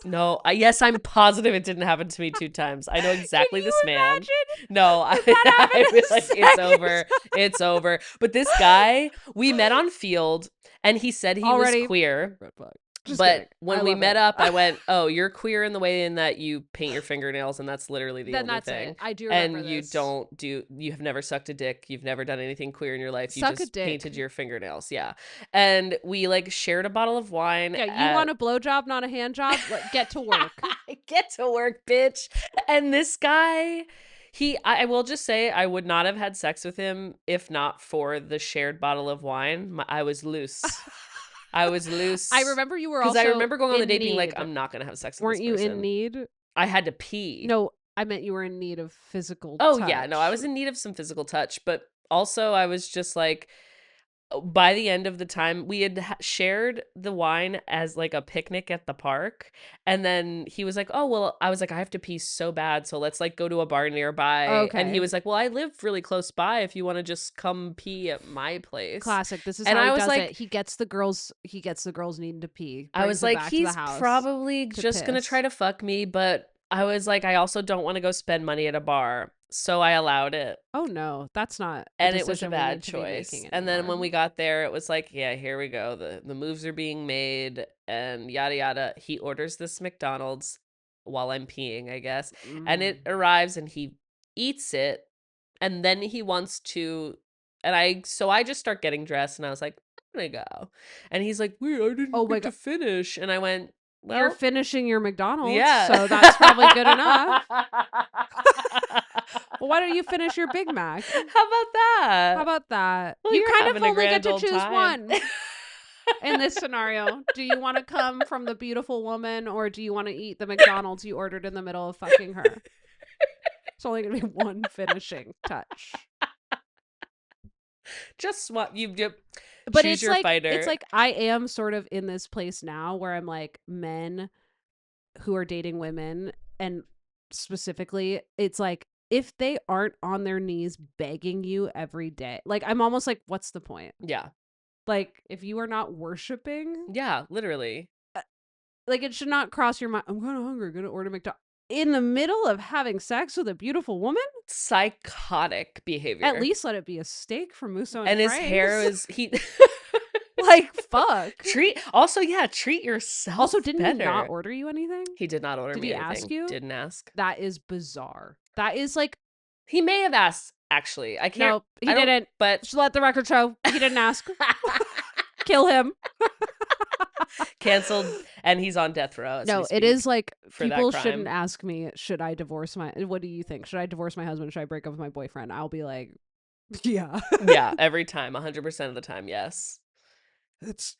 No, yes, I'm positive it didn't happen to me 2 times. I know Can exactly you this man. imagine No, if that happened I to was the like, it's second over. It's over. But this guy, we met on Field and he said he was already? queer. Red flag. Just But kidding. I when we love met it. up, I went, "Oh, you're queer in the way in that you paint your fingernails, and that's literally the Then only that's it. thing. I do remember And you this. you have never sucked a dick. You've never done anything queer in your life. You Suck a just dick. painted your fingernails." Yeah. And we like shared a bottle of wine Yeah, you want at a blowjob, not a hand job? Get to work. get to work, bitch. And this guy, I will just say, I would not have had sex with him if not for the shared bottle of wine. I was loose. I was I loose. remember you were Because I also remember going on the in date being like, need. I'm not going to have sex with this Weren't you in person. need? I had to pee. No, I meant you were in need of physical Oh, touch. yeah. No, I was in need of some physical touch. But also, I was just like, by the end of the time we had shared the wine as like a picnic at the park and then he was like, oh well, I was like, I have to pee so bad, so let's like go to a bar nearby. And he Okay. was like, well, I live really close by if you want to just come pee at my place. Classic. This is And how I he was does like, it. He gets the girls needing to pee. I Brings was them like, back to the he's house probably to just gonna try piss. to fuck me, but I was like, I also don't want to go spend money at a bar, so I allowed it. Oh no, that's not a And it was a decision we bad need to be choice. making And then anymore. when we got there, it was like, yeah, here we go. The moves are being made and yada yada. He orders this McDonald's while I'm peeing, I guess. And it arrives and he eats it. And then he wants to so I just start getting dressed and I was like, I'm gonna go. And he's like, wait, I Oh didn't my get god. to finish. And I went, You're well, finishing your McDonald's, yeah. so that's probably good enough. Well, why don't you finish your Big Mac? How about that? How about that? Well, You you're kind of having a only get grand to old choose time. one in this scenario. Do you want to come from the beautiful woman or do you want to eat the McDonald's you ordered in the middle of fucking her? It's only going to be one finishing touch. Just swap. You But choose your fighter. it's like I am sort of in this place now where I'm like, men who are dating women, and specifically it's like if they aren't on their knees begging you every day, like I'm almost like, what's the point? Yeah. Like if you are not worshiping, Yeah, literally. like it should not cross your mind. I'm kind of hungry, gonna order McDonald's in the middle of having sex with a beautiful woman. Psychotic behavior. At least let it be a steak from Musso And his Frank's. hair is he like fuck. treat yourself. Also, didn't he not better. order you anything? He did not order Did me he anything. ask you? Didn't ask. That is bizarre. That is like, He may have asked, actually. I can't. no, he I don't- didn't. But Just let the record show he didn't ask. Kill him. canceled, and he's on death row. As No, we it speak is like for that people crime. shouldn't ask me, should I divorce my, what do you think? Should I divorce my husband? Should I break up with my boyfriend? I'll be like, yeah. Yeah, every time, 100% of the time, yes. It's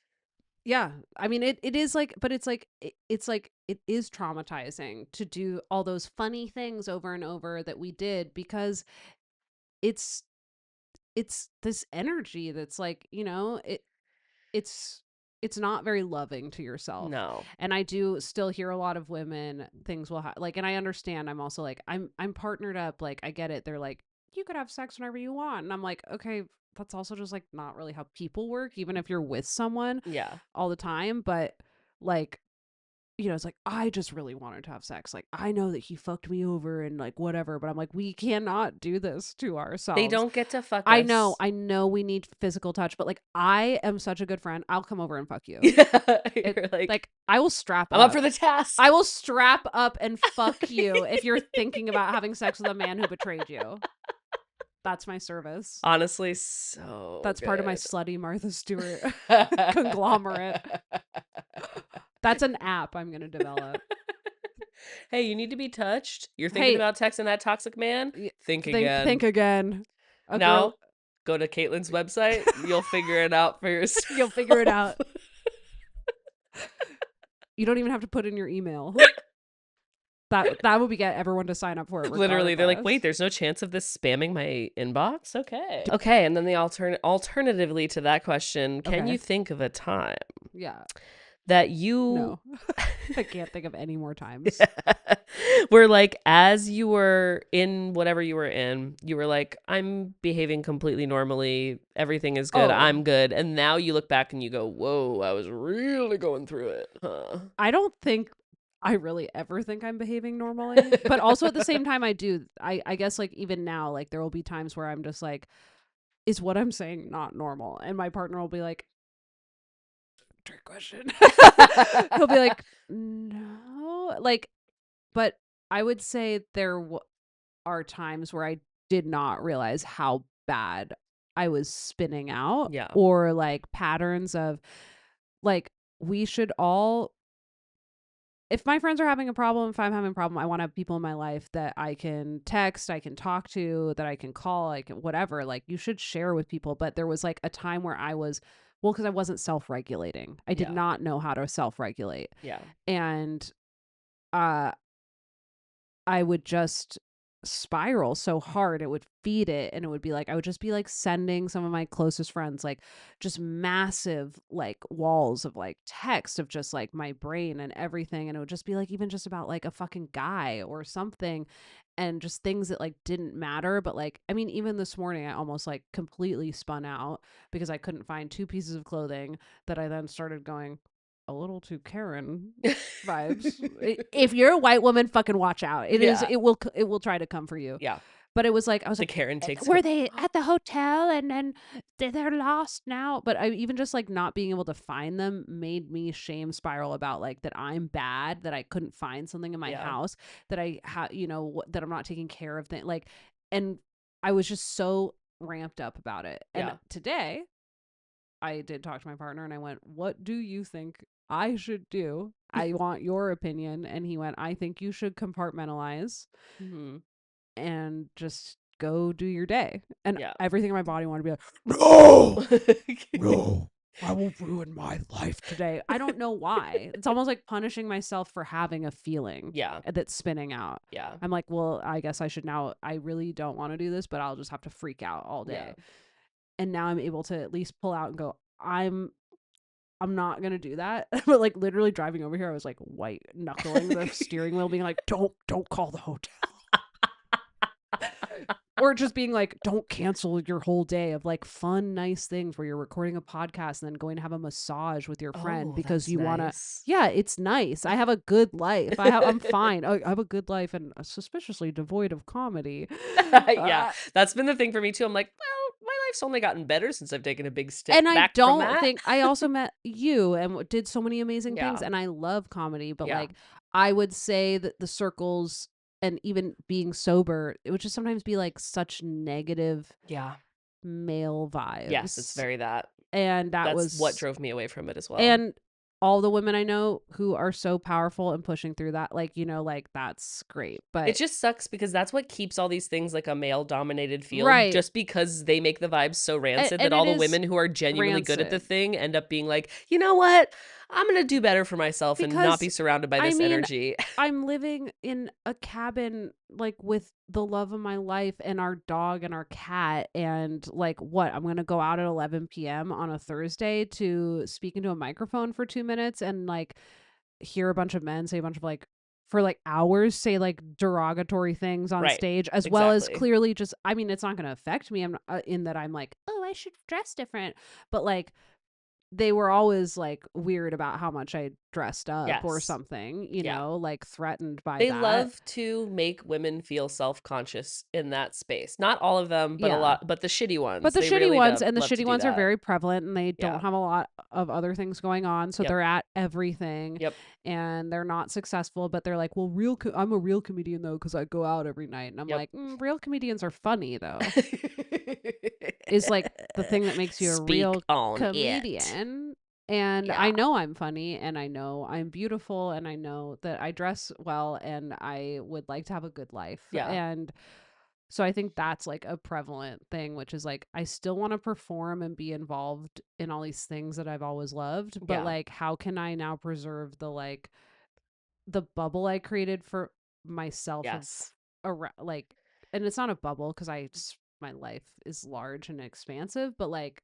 Yeah. I mean, it is like, but it's like, it's like, it is traumatizing to do all those funny things over and over that we did, because it's, it's this energy that's like, it's it's not very loving to yourself. No. And I do still hear a lot of women, things will like, and I understand, I'm also like, I'm partnered up, like I get it, they're like, you could have sex whenever you want, and I'm like, okay, that's also just like not really how people work, even if you're with someone Yeah. all the time. But like, it's like, I just really wanted to have sex, like I know that he fucked me over and like whatever, but I'm like, we cannot do this to They ourselves. don't get to fuck I know, us. I know we need physical touch, but like I am such a good friend. I'll come over and fuck you. Yeah. It You're like, like I will strap I'm up up. for the task. I will strap up and fuck you if you're thinking about having sex with a man who betrayed you. That's my service. Honestly, so That's part of my good. slutty Martha Stewart conglomerate. That's an app I'm going to develop. Hey, you need to be touched. You're thinking Hey, about texting that toxic man? Think think again. again. A girl, Now, go to Caitlin's website. You'll figure it out for you'll figure it yourself. out. You don't even have to put in your email. That would be get everyone to sign up for it Literally, they're like, wait, regardless. there's no chance of this spamming my inbox? Okay. Okay, and then the alternatively to that question, can you Okay. think of a time Yeah. that you No. I can't think of any more times. where like as you were in whatever you were in, you were like, I'm behaving completely normally, everything is good, Oh, I'm good. And now you look back and you go, whoa, I was really going through it. Huh. I don't think I really ever think I'm behaving normally. But also at the same time I do. I guess like even now, like there will be times where I'm just like, is what I'm saying not normal? And my partner will be like, trick question. He'll be like, no. Like, but I would say are times where I did not realize how bad I was spinning out, Yeah. or like patterns of like, we should all, if my friends are having a problem, if I'm having a problem, I want to have people in my life that I can text, I can talk to, that I can call, I can whatever. Like you should share with people. But there was like a time where I was, well, because I wasn't self-regulating. I did Yeah. not know how to self-regulate. Yeah. And uh I would just spiral so hard. It would feed it, and it would be like I would just be like sending some of my closest friends like just massive like walls of like text of just like my brain and everything, and it would just be like even just about like a fucking guy or something, and just things that like didn't matter. But like, I mean, even this morning I almost like completely spun out because I couldn't find two pieces of clothing that I then started going, a little too Karen vibes. If you're a white woman, fucking watch out. It is. Yeah. It will try to come for you. Yeah. But it was like I was The like, Karen takes were over. they at the hotel and then they're lost now? But I even just like not being able to find them made me shame spiral about like that I'm bad, that I couldn't find something in my Yeah. house, that I that I'm not taking care of things like, and I was just so ramped up about it. And Yeah. today I did talk to my partner and I went, what do you think I should do? I want your opinion. And he went, I think you should compartmentalize Hmm. and just go do your day. And Yeah. everything in my body wanted to be like, no, no, I will ruin my life today. I don't know why. It's almost like punishing myself for having a feeling Yeah. that's spinning out. Yeah. I'm like, well, I guess I should now. I really don't want to do this, but I'll just have to freak out all Yeah. day. And now I'm able to at least pull out and go, I'm not gonna do that. But like literally driving over here, I was like white knuckling the steering wheel, being like, don't call the hotel. Or just being like, don't cancel your whole day of like fun, nice things where you're recording a podcast and then going to have a massage with your friend Oh, because that's you wanna, nice. yeah, it's nice. I have a good life. I'm fine. I have a good life and suspiciously devoid of comedy. Yeah. Uh, That's been the thing for me too. I'm like, well, my life's only gotten better since I've taken a big step And I back from don't that. think, I also met you and did so many amazing things, Yeah. and I love comedy, but Yeah. like I would say that the circles and even being sober, it would just sometimes be like such negative Yeah. male Yes, it's vibes. very that. And that That's what was, drove me away from it as well. and all the women I know who are so powerful and pushing through that, like, like that's great. It But just sucks because that's what keeps all these things like a male-dominated field, right. just because they make the vibes so rancid that And all it the is women who are genuinely good at the rancid thing end up being like, "You know what? I'm gonna do better for myself and not because be surrounded by I this mean, energy." I'm living in a cabin like with the love of my life and our dog and our cat, and like what, I'm gonna go out at 11 p.m. on a Thursday to speak into a microphone for 2 minutes and like hear a bunch of men say a bunch of like for like hours say like derogatory things on Right. stage, as well as Exactly. clearly just, I mean, it's not going to affect me. I'm not, in that I'm like, oh, I should dress different, but like they were always like weird about how much I dressed up or Yes. something, Yeah. like threatened by They that. love to make women feel self-conscious in that space. Not all of them, but a Yeah. lot, but the shitty But ones. the They shitty really ones, do and the love to shitty do ones are that. very prevalent, and they don't Yeah. have a lot of other things going on, so Yep. they're at everything, Yep. and they're not successful, but they're like, "Well, I'm a real comedian though cuz I go out every night." And I'm Yep. like, real comedians are funny though. Is like the thing that makes you a Speak real on it. comedian. And Yeah. I know I'm funny, and I know I'm beautiful, and I know that I dress well, and I would like to have a good life. Yeah. And so I think that's like a prevalent thing, which is like I still want to perform and be involved in all these things that I've always loved, but Yeah. like how can I now preserve the bubble I created for myself of Yes. around like, and it's not a bubble because my life is large and expansive, but like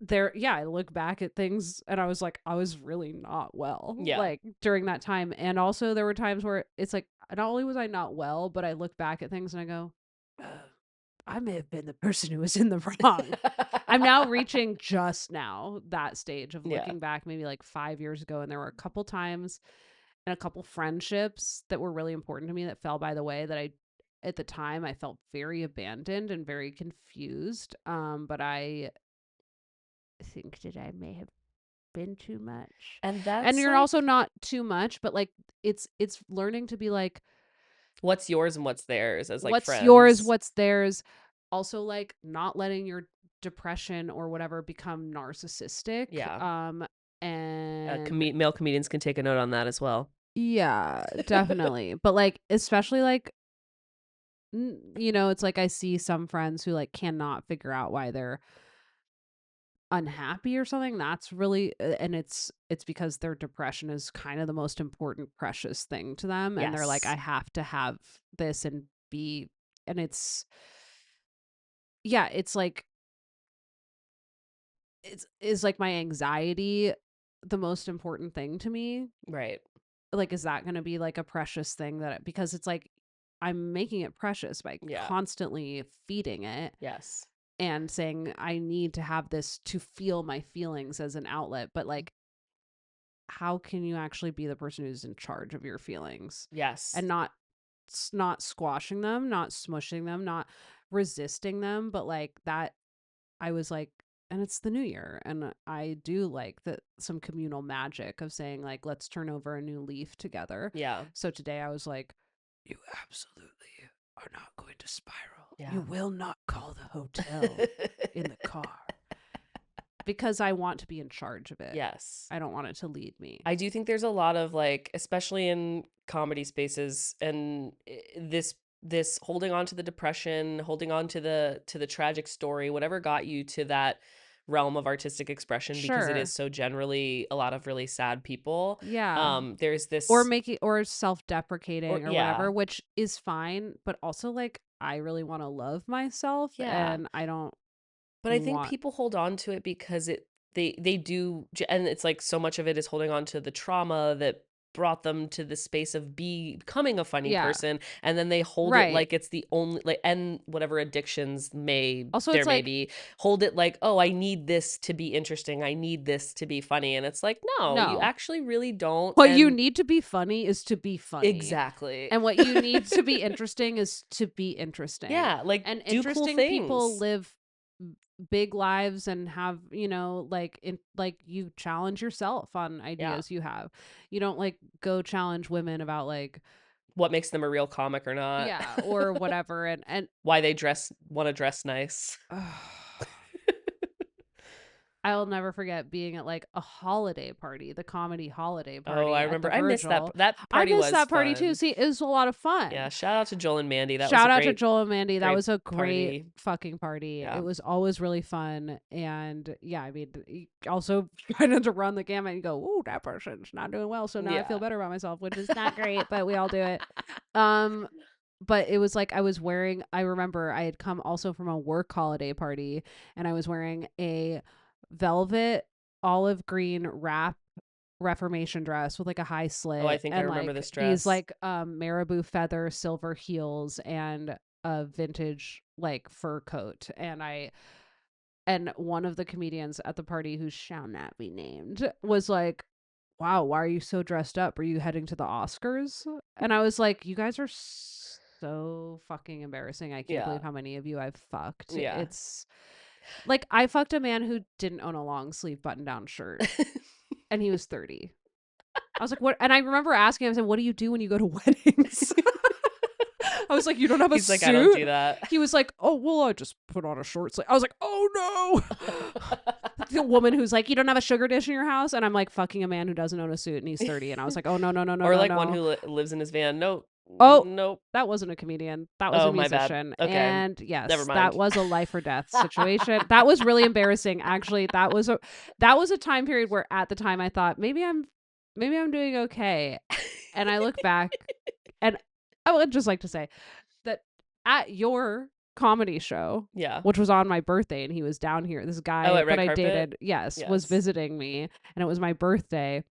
there, yeah, I look back at things and I was like, I was really not well Yeah. like during that time. And also there were times where it's like not only was I not well, but I look back at things and I go, I may have been the person who was in the wrong. I'm now reaching just now that stage of Yeah. looking back maybe like 5 years ago. And there were a couple times and a couple friendships that were really important to me that fell by the way that at the time, I felt very abandoned and very confused. But I think that I may have been too much. And And that's you're also like not too much, but like it's learning to be like, what's yours and what's theirs as like what's yours, friends. what's theirs. Also, like not letting your depression or whatever become narcissistic. Yeah. And Male comedians can take a note on that as well. yeah, definitely. But like, especially like, it's like I see some friends who like cannot figure out why they're unhappy or something. That's really and it's because their depression is kind of the most important precious thing to them, and they're like, I Yes. have to have this and be, and it's, yeah, it's like it's is like my anxiety the most important thing to me? Right. Like, is that going to be like a precious thing because it's like I'm making it precious by Yeah. constantly feeding it Yes. and saying I need to have this to feel my feelings as an outlet. But like, how can you actually be the person who's in charge of your feelings Yes. and not squashing them, not smushing them, not resisting them, but like that. I was like, and it's the new year, and I do like that some communal magic of saying like, let's turn over a new leaf together. Yeah. So today I was like, you absolutely are not going to spiral. You Yeah. will not call the hotel in the car, because I want to be in charge of it. Yes. I don't want it to lead me. I do think there's a lot of like, especially in comedy spaces, and this holding on to the depression, holding on to the tragic story, whatever got you to that realm of artistic expression, because it is Sure. so generally a lot of really sad people. Yeah. There's Or this, making or or self-deprecating or yeah, whatever, which is fine, but also like I really want to love myself, yeah. and I don't But I think want. people hold on to it because they do, and it's like so much of it is holding on to the trauma that brought them to the space of becoming a funny Yeah. person, and then they hold it Right. like it's the only, like, and whatever addictions Also, there it's may like, be, hold it like, oh, I need this to be interesting, I need this to be funny, and it's like, no, you no. actually really don't. What you And need to be funny is to be funny. exactly. And what you need to be interesting is to be interesting. Yeah, like And do cool interesting people things. live big lives and have, like like you challenge yourself on Yeah, ideas you have. You don't like go challenge women about like, what makes them a real comic or not. yeah, or whatever. And Why they want to dress nice. I'll never forget being at like a holiday party, the comedy holiday Oh, I party at the remember. I missed that. Virgil. That I party missed was that party too. fun. See, it was a lot of fun. Yeah, shout out to Joel and Mandy. That was a Shout out to great, Joel and Mandy. That great was a great party. fucking party. Yeah. It was always really fun. And yeah, I mean, also kind of to run the gamut and go, ooh, that person's not doing well. So now I feel Yeah. better about myself, which is not great, but we all do it. But it was like I remember I had come also from a work holiday party and I was wearing a velvet olive green wrap Reformation dress with like a high Oh, I slit think I and remember like this these dress. like marabou feather silver heels and a vintage like fur coat. And one of the comedians at the party, who shall not be named, was like, wow, why are you so dressed up? Are you heading to the Oscars? And I was like, you guys are so fucking embarrassing. I can't Yeah. believe how many of you I've fucked. Yeah. It's like I fucked a man who didn't own a long sleeve button down shirt and he was 30. I was like, what? And I remember asking him, I said, what do you do when you go to weddings? I was like, you don't have a He's like, I don't do suit? that. He was like, oh, well, I just put on a short sleeve. I was like, oh no. The woman who's like, you don't have a sugar dish in your house? And I'm like, fucking a man who doesn't own a suit and he's 30. And I was like, oh, no, no, no, no, Or no, like one no. who lives in his van. No, Oh, nope. that wasn't a comedian. That was a Oh, my bad. musician. Okay. And yes, Never that mind. was a life or death situation. That was really embarrassing. Actually, that was a time period where at the time I thought maybe I'm doing okay. And I look back and I would just like to say that at your comedy show, Yeah. which was on my birthday, and he was down here, this Oh, guy at that red I carpet? dated, yes, was Yes. visiting me, and it was my birthday.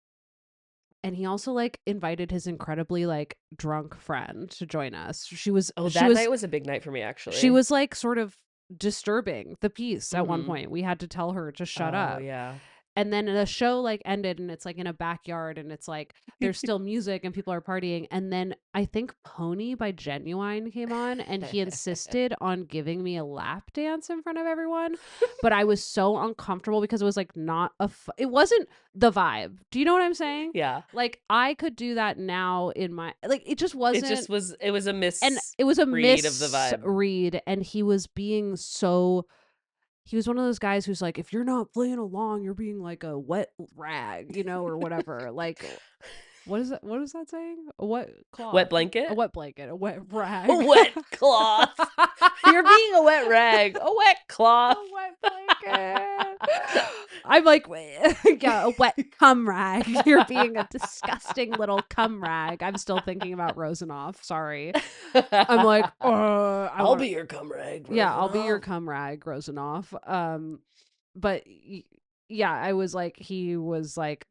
And he also like invited his incredibly like drunk friend to join us. Oh, that night was a big night for me, actually. She was like sort of disturbing the piece at one Mhm. point. We had to tell her to shut Oh, up. yeah. And then the show like ended and it's like in a backyard and it's like there's still music and people are partying. And then I think Pony by Genuine came on and he insisted on giving me a lap dance in front of everyone. But I was so uncomfortable because it was like not it wasn't the vibe. Do you know what I'm saying? Yeah. Like I could do that now in my, like it just wasn't. It was a And it was a misread of the vibe. misread and he was being so, he was one of those guys who's like, if you're not playing along, you're being like a wet rag, you know, or whatever. Like, what is that? What is that saying? A wet cloth. Wet blanket? A wet blanket. A wet rag. A wet cloth. You're being a wet rag. A wet cloth. A wet blanket. I'm like, yeah, a wet cum rag. You're being a disgusting little cum rag. I'm still thinking about Rosenoff. Sorry. I'm like, I'll be your cum rag. Yeah, I'll be your Rosanoff. cum rag, Rosenoff. But yeah, I was like, he was like,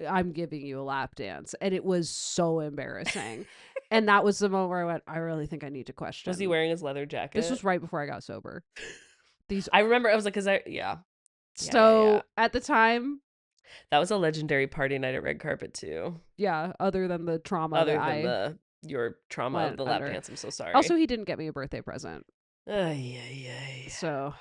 I'm giving you a lap dance, and it was so embarrassing. And that was the moment where I went, I really think I need to question. Was he wearing his leather jacket? This was right before I got sober. I remember. I was like, yeah. So at the time, that was a legendary party night at red carpet too. Yeah, other than the trauma your trauma of the lap dance. I'm so sorry. Also, he didn't get me a birthday present. Yeah. So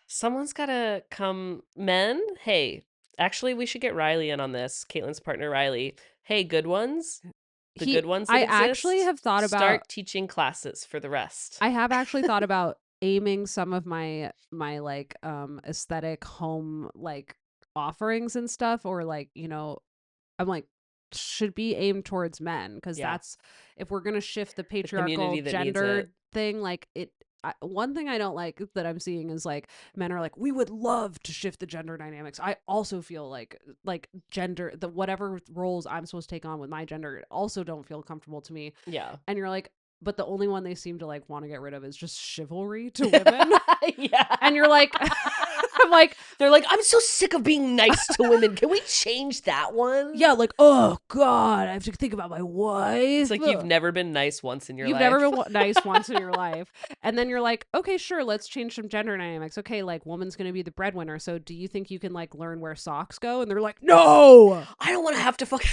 someone's gotta come. Men, hey, actually, we should get Riley in on this. Caitlin's partner, Riley. Hey, good ones. The good ones. I actually have thought about start teaching classes for the rest. I have actually thought about aiming some of my like aesthetic home like offerings and stuff, or like, you know, I'm like should be aimed towards men, because that's, if we're gonna shift the patriarchal gender thing, like one thing I don't like that I'm seeing is like men are like, we would love to shift the gender dynamics. I also feel like gender, the whatever roles I'm supposed to take on with my gender also don't feel comfortable to me. Yeah. And you're like, but the only one they seem to like want to get rid of is just chivalry to women. Yeah. And you're like, I'm like, they're like, I'm so sick of being nice to women. Can we change that one? Yeah, like, oh God, I have to think about my wife. It's like you've never been nice once in your life. You've never been nice once in your life. And then you're like, okay, sure, let's change some gender dynamics. Okay, like woman's going to be the breadwinner. So do you think you can like learn where socks go? And they're like, no, I don't want to have to fuck.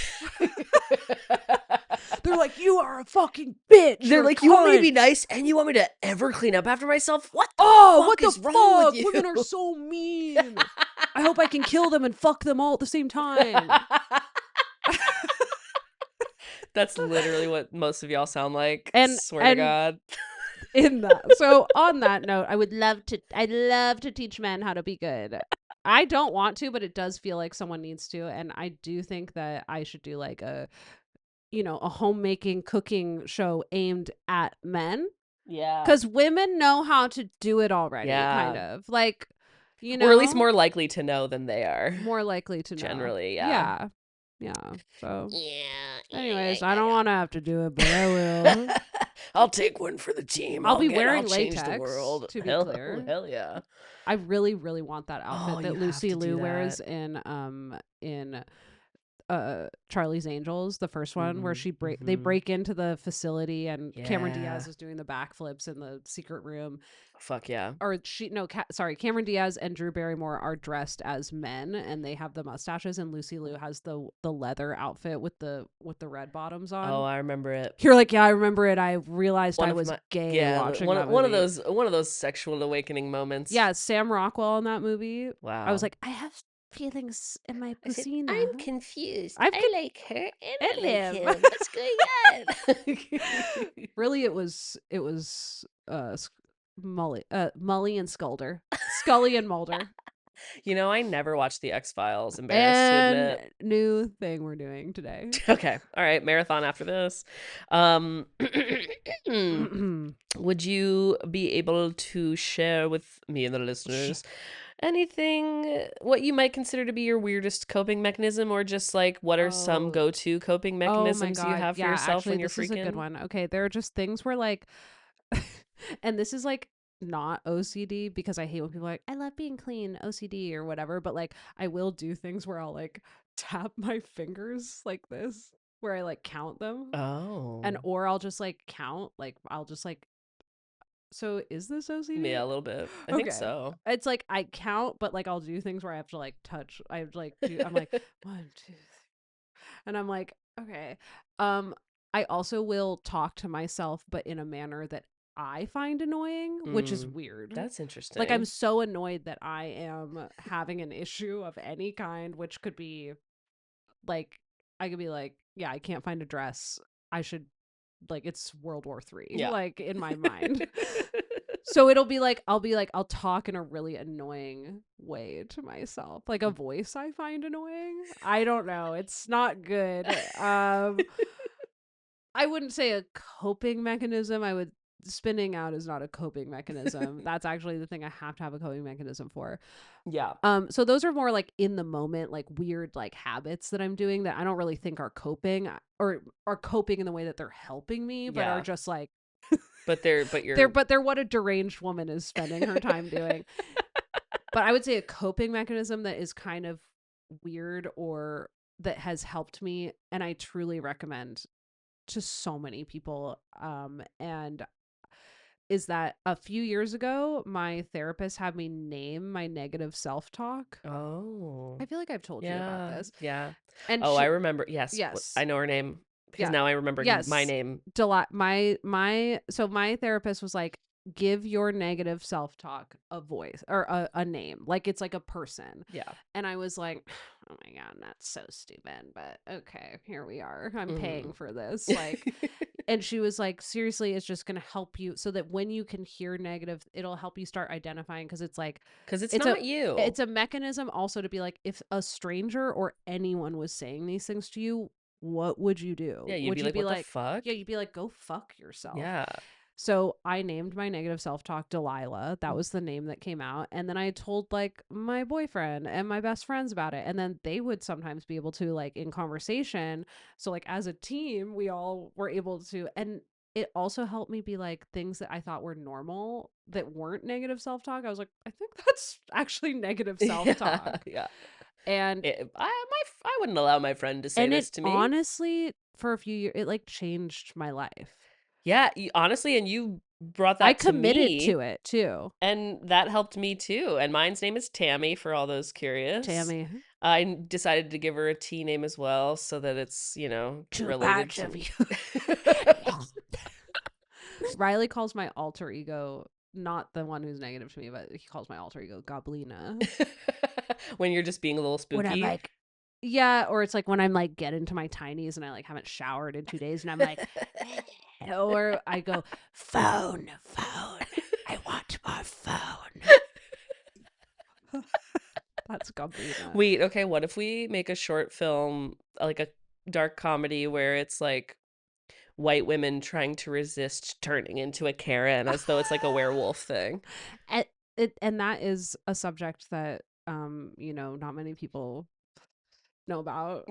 They're like, you are a fucking bitch. They're like, you want me to be nice and you want me to ever clean up after myself? What the fuck is wrong with you? Women are so mean. I hope I can kill them and fuck them all at the same time. That's literally what most of y'all sound like. And swear to God. in that. So on that note, I'd love to teach men how to be good. I don't want to, but it does feel like someone needs to. And I do think that I should do like a homemaking cooking show aimed at men. Yeah. Because women know how to do it already, kind Yeah. of. Like, Or at least more likely to know than they are. more likely to know. Generally, yeah. Yeah. Yeah. So, Yeah. anyways, I don't want to have to do it, but I will. I'll take one for the team. I'll be I'll wearing change the latex, world. to be Hell, clear. hell yeah. I really, really want that outfit Oh, that you have Lucy to do Liu wears that. in Charlie's Angels, the first one, where they Mm-hmm. break into the facility and Cameron Yeah. Diaz is doing the backflips in the secret room. Fuck yeah. Or Cameron Diaz and Drew Barrymore are dressed as men and they have the mustaches, and Lucy Liu has the leather outfit with the red bottoms on. Oh, I remember it. You're like, yeah, I remember it. I realized One I of was my gay watching that movie. one of those sexual awakening moments. Yeah, Sam Rockwell in that movie. Wow. I was like, I have feelings in my I said, pusina. I'm confused. I've I like her and I and like him. him. What's going on? Really, it was Mully and Scully and Mulder. You know, I never watched the X-Files, embarrassed to And admit. new thing we're doing today. Okay. All right, marathon after this. Would you be able to share with me and the listeners anything what you might consider to be your weirdest coping mechanism, or just like what are some go-to coping mechanisms you have for yourself actually, when you're this is a good freaking? one. Okay, there are just things where like and this is like not OCD, because I hate when people are like, I love being clean, OCD or whatever, but like I will do things where I'll like tap my fingers like this, where I like count them. And Oh. or I'll just like count, like I'll just like, so is this OCD? Yeah, a little bit. I think Okay. so. It's like I count, but like I'll do things where I have to like touch. I have to like do. I'm like 1, 2, 3, and I'm like, okay. I also will talk to myself, but in a manner that I find annoying, which is weird. That's interesting. Like I'm so annoyed that I am having an issue of any kind, which could be like, I could be like, yeah, I can't find a dress. I should, like, it's World War III, Yeah. like in my mind. So it'll be like, I'll talk in a really annoying way to myself, like a voice I find annoying. I don't know. It's not good. I wouldn't say a coping mechanism. Spinning out is not a coping mechanism. That's actually the thing I have to have a coping mechanism for. Yeah. So those are more like in the moment, like weird like habits that I'm doing that I don't really think are coping, or are coping in the way that they're helping me, but Yeah. are just like But they're what a deranged woman is spending her time doing. But I would say a coping mechanism that is kind of weird or that has helped me, and I truly recommend to so many people, and is that a few years ago my therapist had me name my negative self-talk. Oh. I feel like I've told you about this. Yeah. And Oh, I remember. Yes. yes. I know her name because Yeah. now I remember Yes. my name. So my therapist was like, give your negative self-talk a voice or a name, like it's like a person. Yeah. And I was like, oh my god, that's so stupid, but okay, here we are, I'm paying for this, like. And she was like, seriously, it's just going to help you so that when you can hear negative, it'll help you start identifying, because it's like, because it's not you. It's a mechanism also to be like, if a stranger or anyone was saying these things to you, what would you do? Yeah, you'd would be you like, be what like, the fuck? yeah, you'd be like, go fuck yourself. Yeah. So I named my negative self-talk Delilah. That was the name that came out. And then I told like my boyfriend and my best friends about it. And then they would sometimes be able to, like, in conversation. So like as a team, we all were able to, and it also helped me be like, things that I thought were normal that weren't negative self-talk, I was like, I think that's actually negative self-talk. Yeah. And I wouldn't allow my friend to say this to me. Honestly, for a few years, it like changed my life. Yeah, honestly, and you brought that I to me. committed to it too. And that helped me too. And mine's name is Tammy, for all those curious. Tammy. I decided to give her a T name as well, so that it's, related to Riley calls my alter ego, not the one who's negative to me, but he calls my alter ego Goblina. When you're just being a little spooky. When I'm like, yeah, or it's like when I'm like get into my tinies and I like haven't showered in 2 days and I'm like, Or I go, phone. I want my phone. That's Gumby. Wait, okay, what if we make a short film, like a dark comedy where it's like white women trying to resist turning into a Karen as though it's like a werewolf thing? And that is a subject that not many people know about.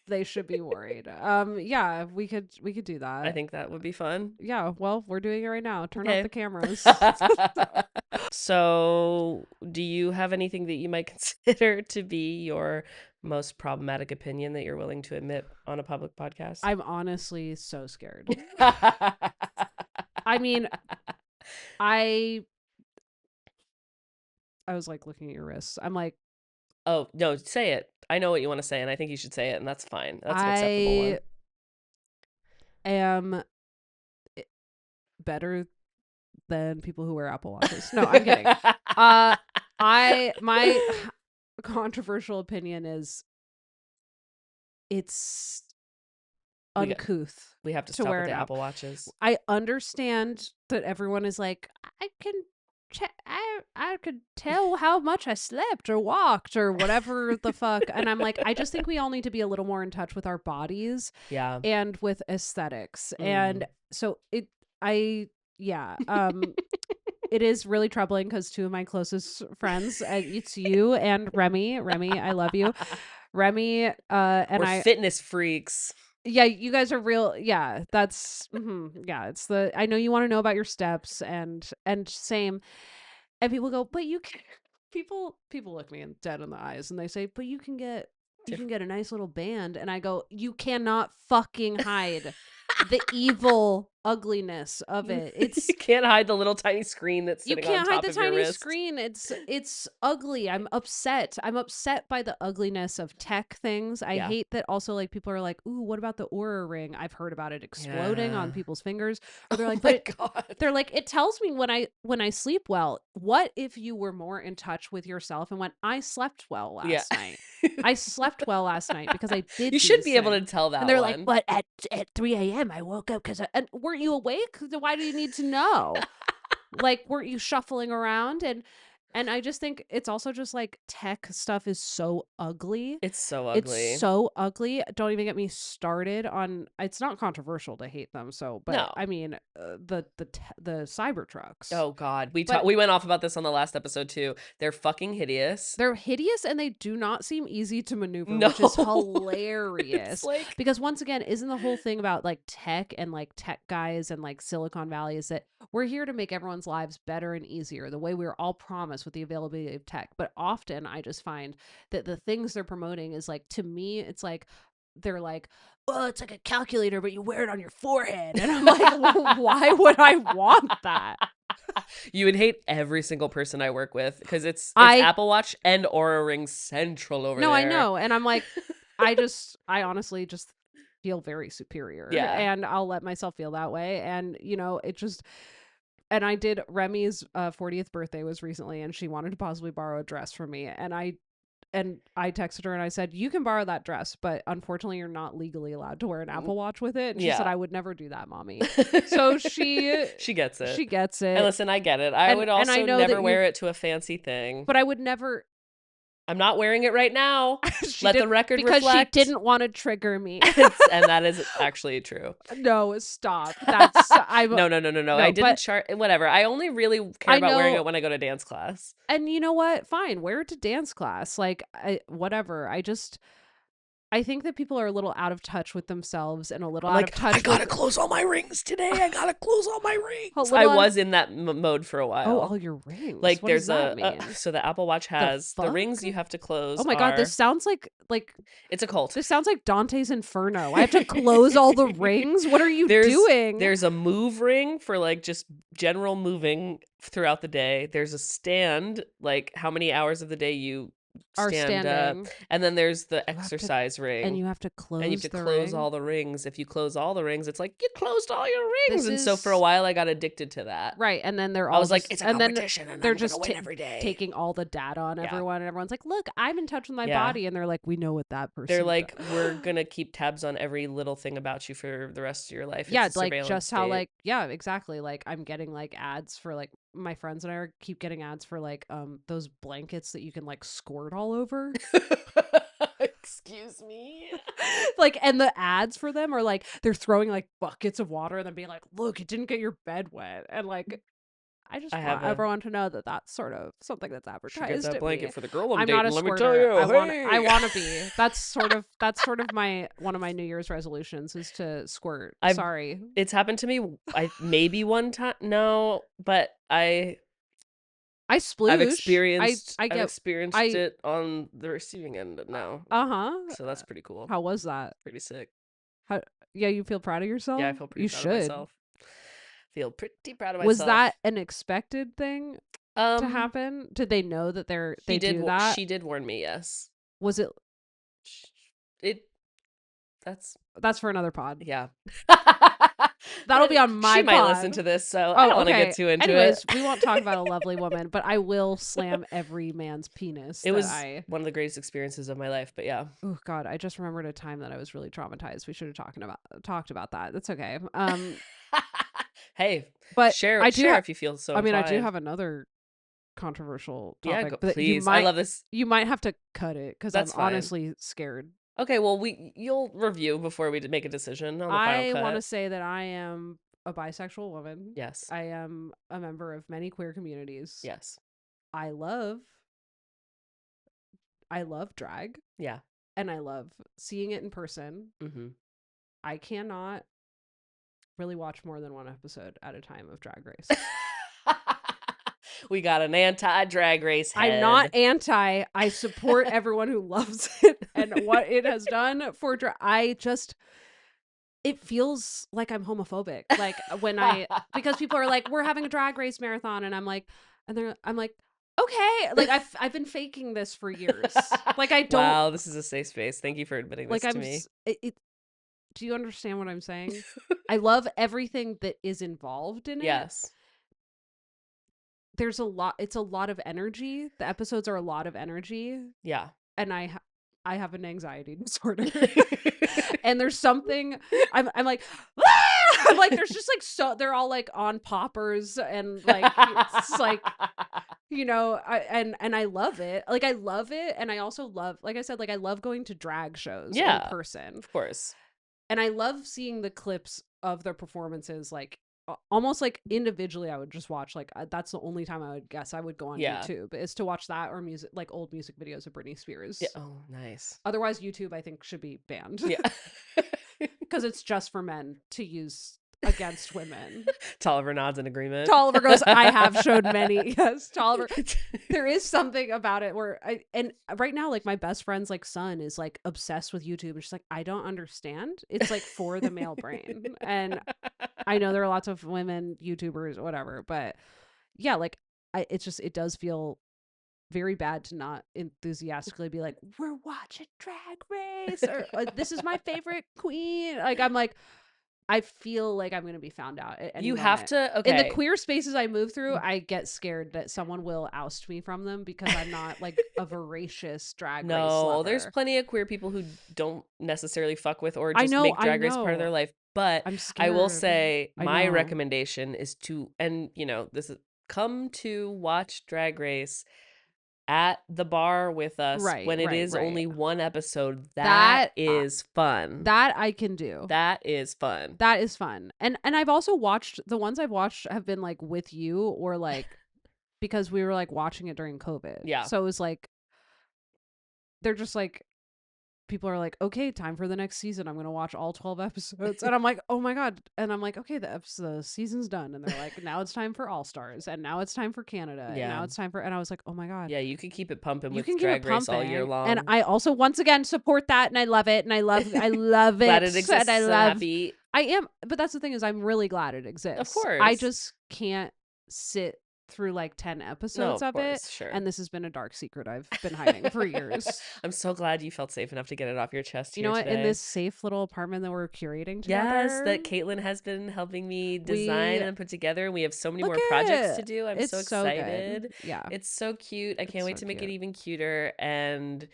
They should be worried. Yeah, we could do I that. think that would be fun. Yeah, well, we're doing it right now. Turn off Okay. the cameras. So, do you have anything that you might consider to be your most problematic opinion that you're willing to admit on a public podcast? I'm honestly so scared. I mean, I was like looking at your wrists. I'm like, Oh, no, say it. I know what you want to say, and I think you should say it, and that's fine. That's an acceptable I one. am better than people who wear Apple Watches. No, I'm kidding. My controversial opinion is it's uncouth We have to to stop wear with it the out. Apple Watches. I understand that everyone is like, I can I could tell how much I slept or walked or whatever the fuck. And I'm like, I just think we all need to be a little more in touch with our bodies Yeah. and with aesthetics. Mm. And so it is really troubling because two of my closest friends, it's you and Remy. Remy, I love you. Remy, and We're fitness freaks. Yeah, you guys are real. Yeah, that's yeah. It's I know you want to know about your steps and same. And people go, but you can. People look me dead in the eyes and they say, but you can get a nice little band. And I go, you cannot fucking hide the evil ugliness of it. It's you can't hide the little tiny screen that's you sitting can't on hide top the of your tiny wrist. screen. It's ugly. I'm upset by the ugliness of tech things. I hate that also, like, people are like, ooh, what about the Oura ring? I've heard about it exploding on people's fingers. Or they're like, they're like, it tells me when I sleep well. What if you were more in touch with yourself and went, I slept well last night. I slept well last night because I did. You should be able to tell that. And they're like, but at 3 a.m. I woke up because and weren't you awake? Why do you need to know? Like, weren't you shuffling around? And I just think it's also just like tech stuff is so ugly. It's so ugly. It's so ugly. Don't even get me started on. It's not controversial to hate them. So, but no. I mean, the Cybertrucks. Oh God, we went off about this on the last episode too. They're fucking hideous. They're hideous, and they do not seem easy to maneuver, No. which is hilarious. Like... Because once again, isn't the whole thing about like tech and like tech guys and like Silicon Valley is that we're here to make everyone's lives better and easier, the way we were all promised with the availability of tech. But often I just find that the things they're promoting is like, to me, it's like, they're like, oh, it's like a calculator, but you wear it on your forehead. And I'm like, well, why would I want that? You would hate every single person I work with because it's Apple Watch and Oura Ring central over there. No, I know. And I'm like, I honestly just feel very superior. Yeah. And I'll let myself feel that way. And, it just... And I did... Remy's 40th birthday was recently, and she wanted to possibly borrow a dress from me. And I texted her and I said, you can borrow that dress, but unfortunately you're not legally allowed to wear an Apple Watch with it. And she said, I would never do that, mommy. So she gets it. She gets it. And listen, I get it. I would also never wear it to a fancy thing. But I would never... I'm not wearing it right now. Let the record reflect. Because she didn't want to trigger me. And that is actually true. No, stop. That's... No. I didn't whatever. I only really care about wearing it when I go to dance class. And you know what? Fine. Wear it to dance class. Like, whatever. I think that people are a little out of touch with themselves and a little out of touch. I gotta close all my rings today. I gotta close all my rings. I was in that mode for a while. Oh, all your rings. Like, what there's does that mean? So the Apple Watch has the rings you have to close. Oh my God, this sounds like it's a cult. This sounds like Dante's Inferno. I have to close all the rings. What are you doing? There's a move ring for like just general moving throughout the day. There's a stand, like how many hours of the day you are stand up. standing. And then there's the You have to- exercise ring. And you have to close And you have to the close ring. all the rings. If you close all the rings, it's like, you closed all your rings. This And so for a is- while, I got addicted to that. Right, and then they're I all was like, just- it's a and then competition, and they're I'm just going to win every day. taking all the data on Yeah. everyone, and everyone's like, look, I'm in touch with my Yeah. body, and they're like, we know what that person They're like, does. we're going to keep tabs on every little thing about you for the rest of your life. Yeah, It's a like surveillance just how state. like, yeah, exactly. Like I'm getting like ads for like my friends and I keep getting ads for like those blankets that you can like squirt all over. Excuse me. Like, and the ads for them are like they're throwing like buckets of water and then being like, look, it didn't get your bed wet. And like I just I want have a- everyone to know that that's sort of something that's Should advertised. get that at blanket me. for the girl I'm I'm dating. not a Let me squirter. tell you. I hey! want to be. That's sort of my one of my New Year's resolutions is to squirt. Sorry. It's happened to me. Maybe one time. No, but I sploosh. I've experienced. I I've get experienced it on the receiving end now. So that's pretty cool. How was that? Pretty sick. Yeah, you feel proud of yourself? Yeah, I feel pretty you proud should. of myself. Feel pretty proud of myself. Was that an expected thing to happen? Did they know that they do that? She did warn me. Yes. Was it? That's for another pod. Yeah. That'll be on my She might pod. listen to this, so I don't want to get too into Anyways, it. we won't talk about a lovely woman, but I will slam every man's penis. It was one of the greatest experiences of my life, but yeah. Oh God, I just remembered a time that I was really traumatized. We should have talked about that. That's okay. Hey, but share I do share if you feel so. I mean, I do inclined. have another controversial Yeah, topic. go, but please. I love this. You might have to cut it because I'm fine. honestly scared. Okay, well, you'll review before we make a decision on the final cut. I want to say that I am a bisexual woman. Yes. I am a member of many queer communities. Yes. I love drag. Yeah. And I love seeing it in person. Mm-hmm. I cannot really watch more than one episode at a time of Drag Race. We got an anti-drag race head. I'm not anti. I support everyone who loves it and what it has done for drag. It feels like I'm homophobic. Like when because people are like, we're having a Drag Race marathon, and I'm like, okay, like I've been faking this for years. Like I don't. Wow, this is a safe space. Thank you for admitting this to me. Do you understand what I'm saying? I love everything that is involved in it. Yes. There's a lot. It's a lot of energy. The episodes are a lot of energy. Yeah. And I have an anxiety disorder. And there's something I'm like, ah! I'm like, there's just like, so they're all like on poppers and like, it's like, you know, and I love it. Like I love it. And I also love, like I said, like I love going to drag shows in person. Of course. And I love seeing the clips of their performances, like almost like individually. I would just watch, like that's the only time I would guess I would go on YouTube is to watch that or music, like old music videos of Britney Spears. Yeah. Oh, nice. Otherwise, YouTube I think should be banned. Yeah. Because it's just for men to use against women. Tolliver nods in agreement. Tolliver goes, I have showed many. Yes, Tolliver. There is something about it where and right now, like my best friend's like son is like obsessed with YouTube. And she's like, I don't understand. It's like for the male brain. And I know there are lots of women YouTubers, whatever, but yeah, like it does feel very bad to not enthusiastically be like, we're watching Drag Race or this is my favorite queen. Like I'm like, I feel like I'm going to be found out at any You moment. have to, okay. In the queer spaces I move through, I get scared that someone will oust me from them because I'm not like a voracious drag race lover. There's plenty of queer people who don't necessarily fuck with or just make drag race part of their life. But I'm scared. I will say my recommendation is to, and you know, this is come to watch Drag Race at the bar with us when it is only one episode. That is fun. That I can do. That is fun. That is fun. And I've also watched, the ones I've watched have been like with you or like because we were like watching it during COVID. Yeah. So it was like they're just like, people are like, okay, time for the next season. I'm going to watch all 12 episodes. And I'm like, oh my God. And I'm like, okay, the season's done. And they're like, now it's time for All Stars. And now it's time for Canada. Yeah. And now it's time for, and I was like, oh my God. Yeah, you can keep it pumping with Drag Race all year long. And I also, once again, support that. And I love it. And I love it. Glad it exists. And I love, happy. I am. But that's the thing is I'm really glad it exists. Of course. I just can't sit through like 10 No, episodes of of it. course, sure. And this has been a dark secret I've been hiding for years. I'm so glad you felt safe enough to get it off your chest You here know what? today. In this safe little apartment that we're curating Yes, together. that Caitlin has been helping me design and put together. We have so many more Look projects at to it. do. I'm It's so so good. excited. Yeah. It's so cute. I can't It's wait so to make it cute. even cuter. And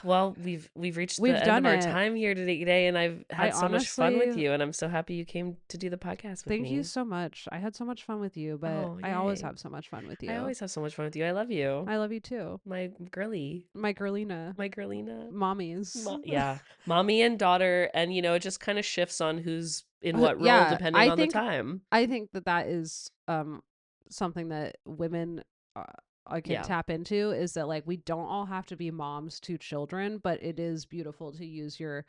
well, we've reached We've the end of done our it. time here today, and I've had so much fun with honestly- you, and I'm so happy you came to do the podcast with me. Thank you so much. I had so much fun with you, but Oh, I always yay. have so much fun with you. I always have so much fun with you. I love you. I love you too. My girly. My girlina. My girlina. Mommies. Yeah. Mommy and daughter. And, it just kind of shifts on who's in what role Yeah, depending on the time. I think that is something that women can Yeah. tap into, is that like we don't all have to be moms to children, but it is beautiful to use your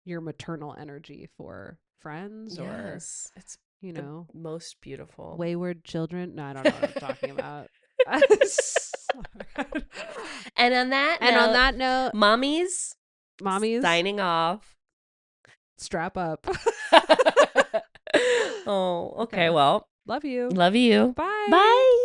maternal energy for friends Yes. It's or the most beautiful. wayward children. No, I don't know what I'm talking about. And on that note, mommies signing off. strap up. Oh, okay. Okay. Well, Love you. love you. Bye. Bye.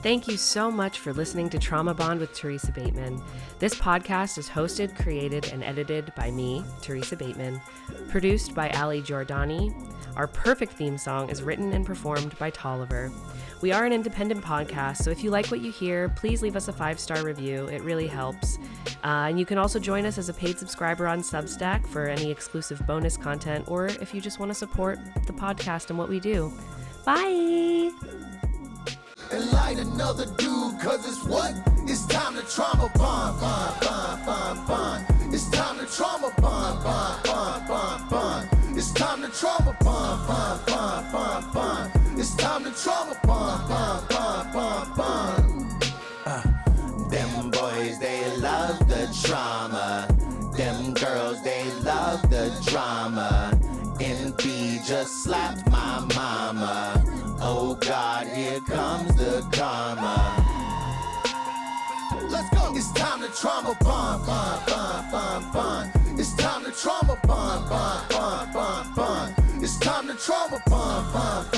Thank you so much for listening to Trauma Bond with Theresa Bateman. This podcast is hosted, created, and edited by me, Theresa Bateman, produced by Ali Giordani. Our perfect theme song is written and performed by Tolliver. We are an independent podcast, so if you like what you hear, please leave us a 5-star review. It really helps. And you can also join us as a paid subscriber on Substack for any exclusive bonus content, or if you just want to support the podcast and what we do. Bye! And light another dude, cause it's what? It's time to trauma bond, bond, bond, bond, bond. It's time to trauma bond, bond, bond, bond, bond. It's time to trauma bond, bond, bond, bond, bond. It's time to trauma bond, bond, bond, bond, bond. Them boys, they love the trauma. Them girls, they love the drama. NB just slapped my mama. Oh God, here comes the karma. Let's go. It's time to trauma bond, bond, bond, bond, bond. It's time to trauma bond, bond, bond, bond, bond. It's time to trauma bond, bond,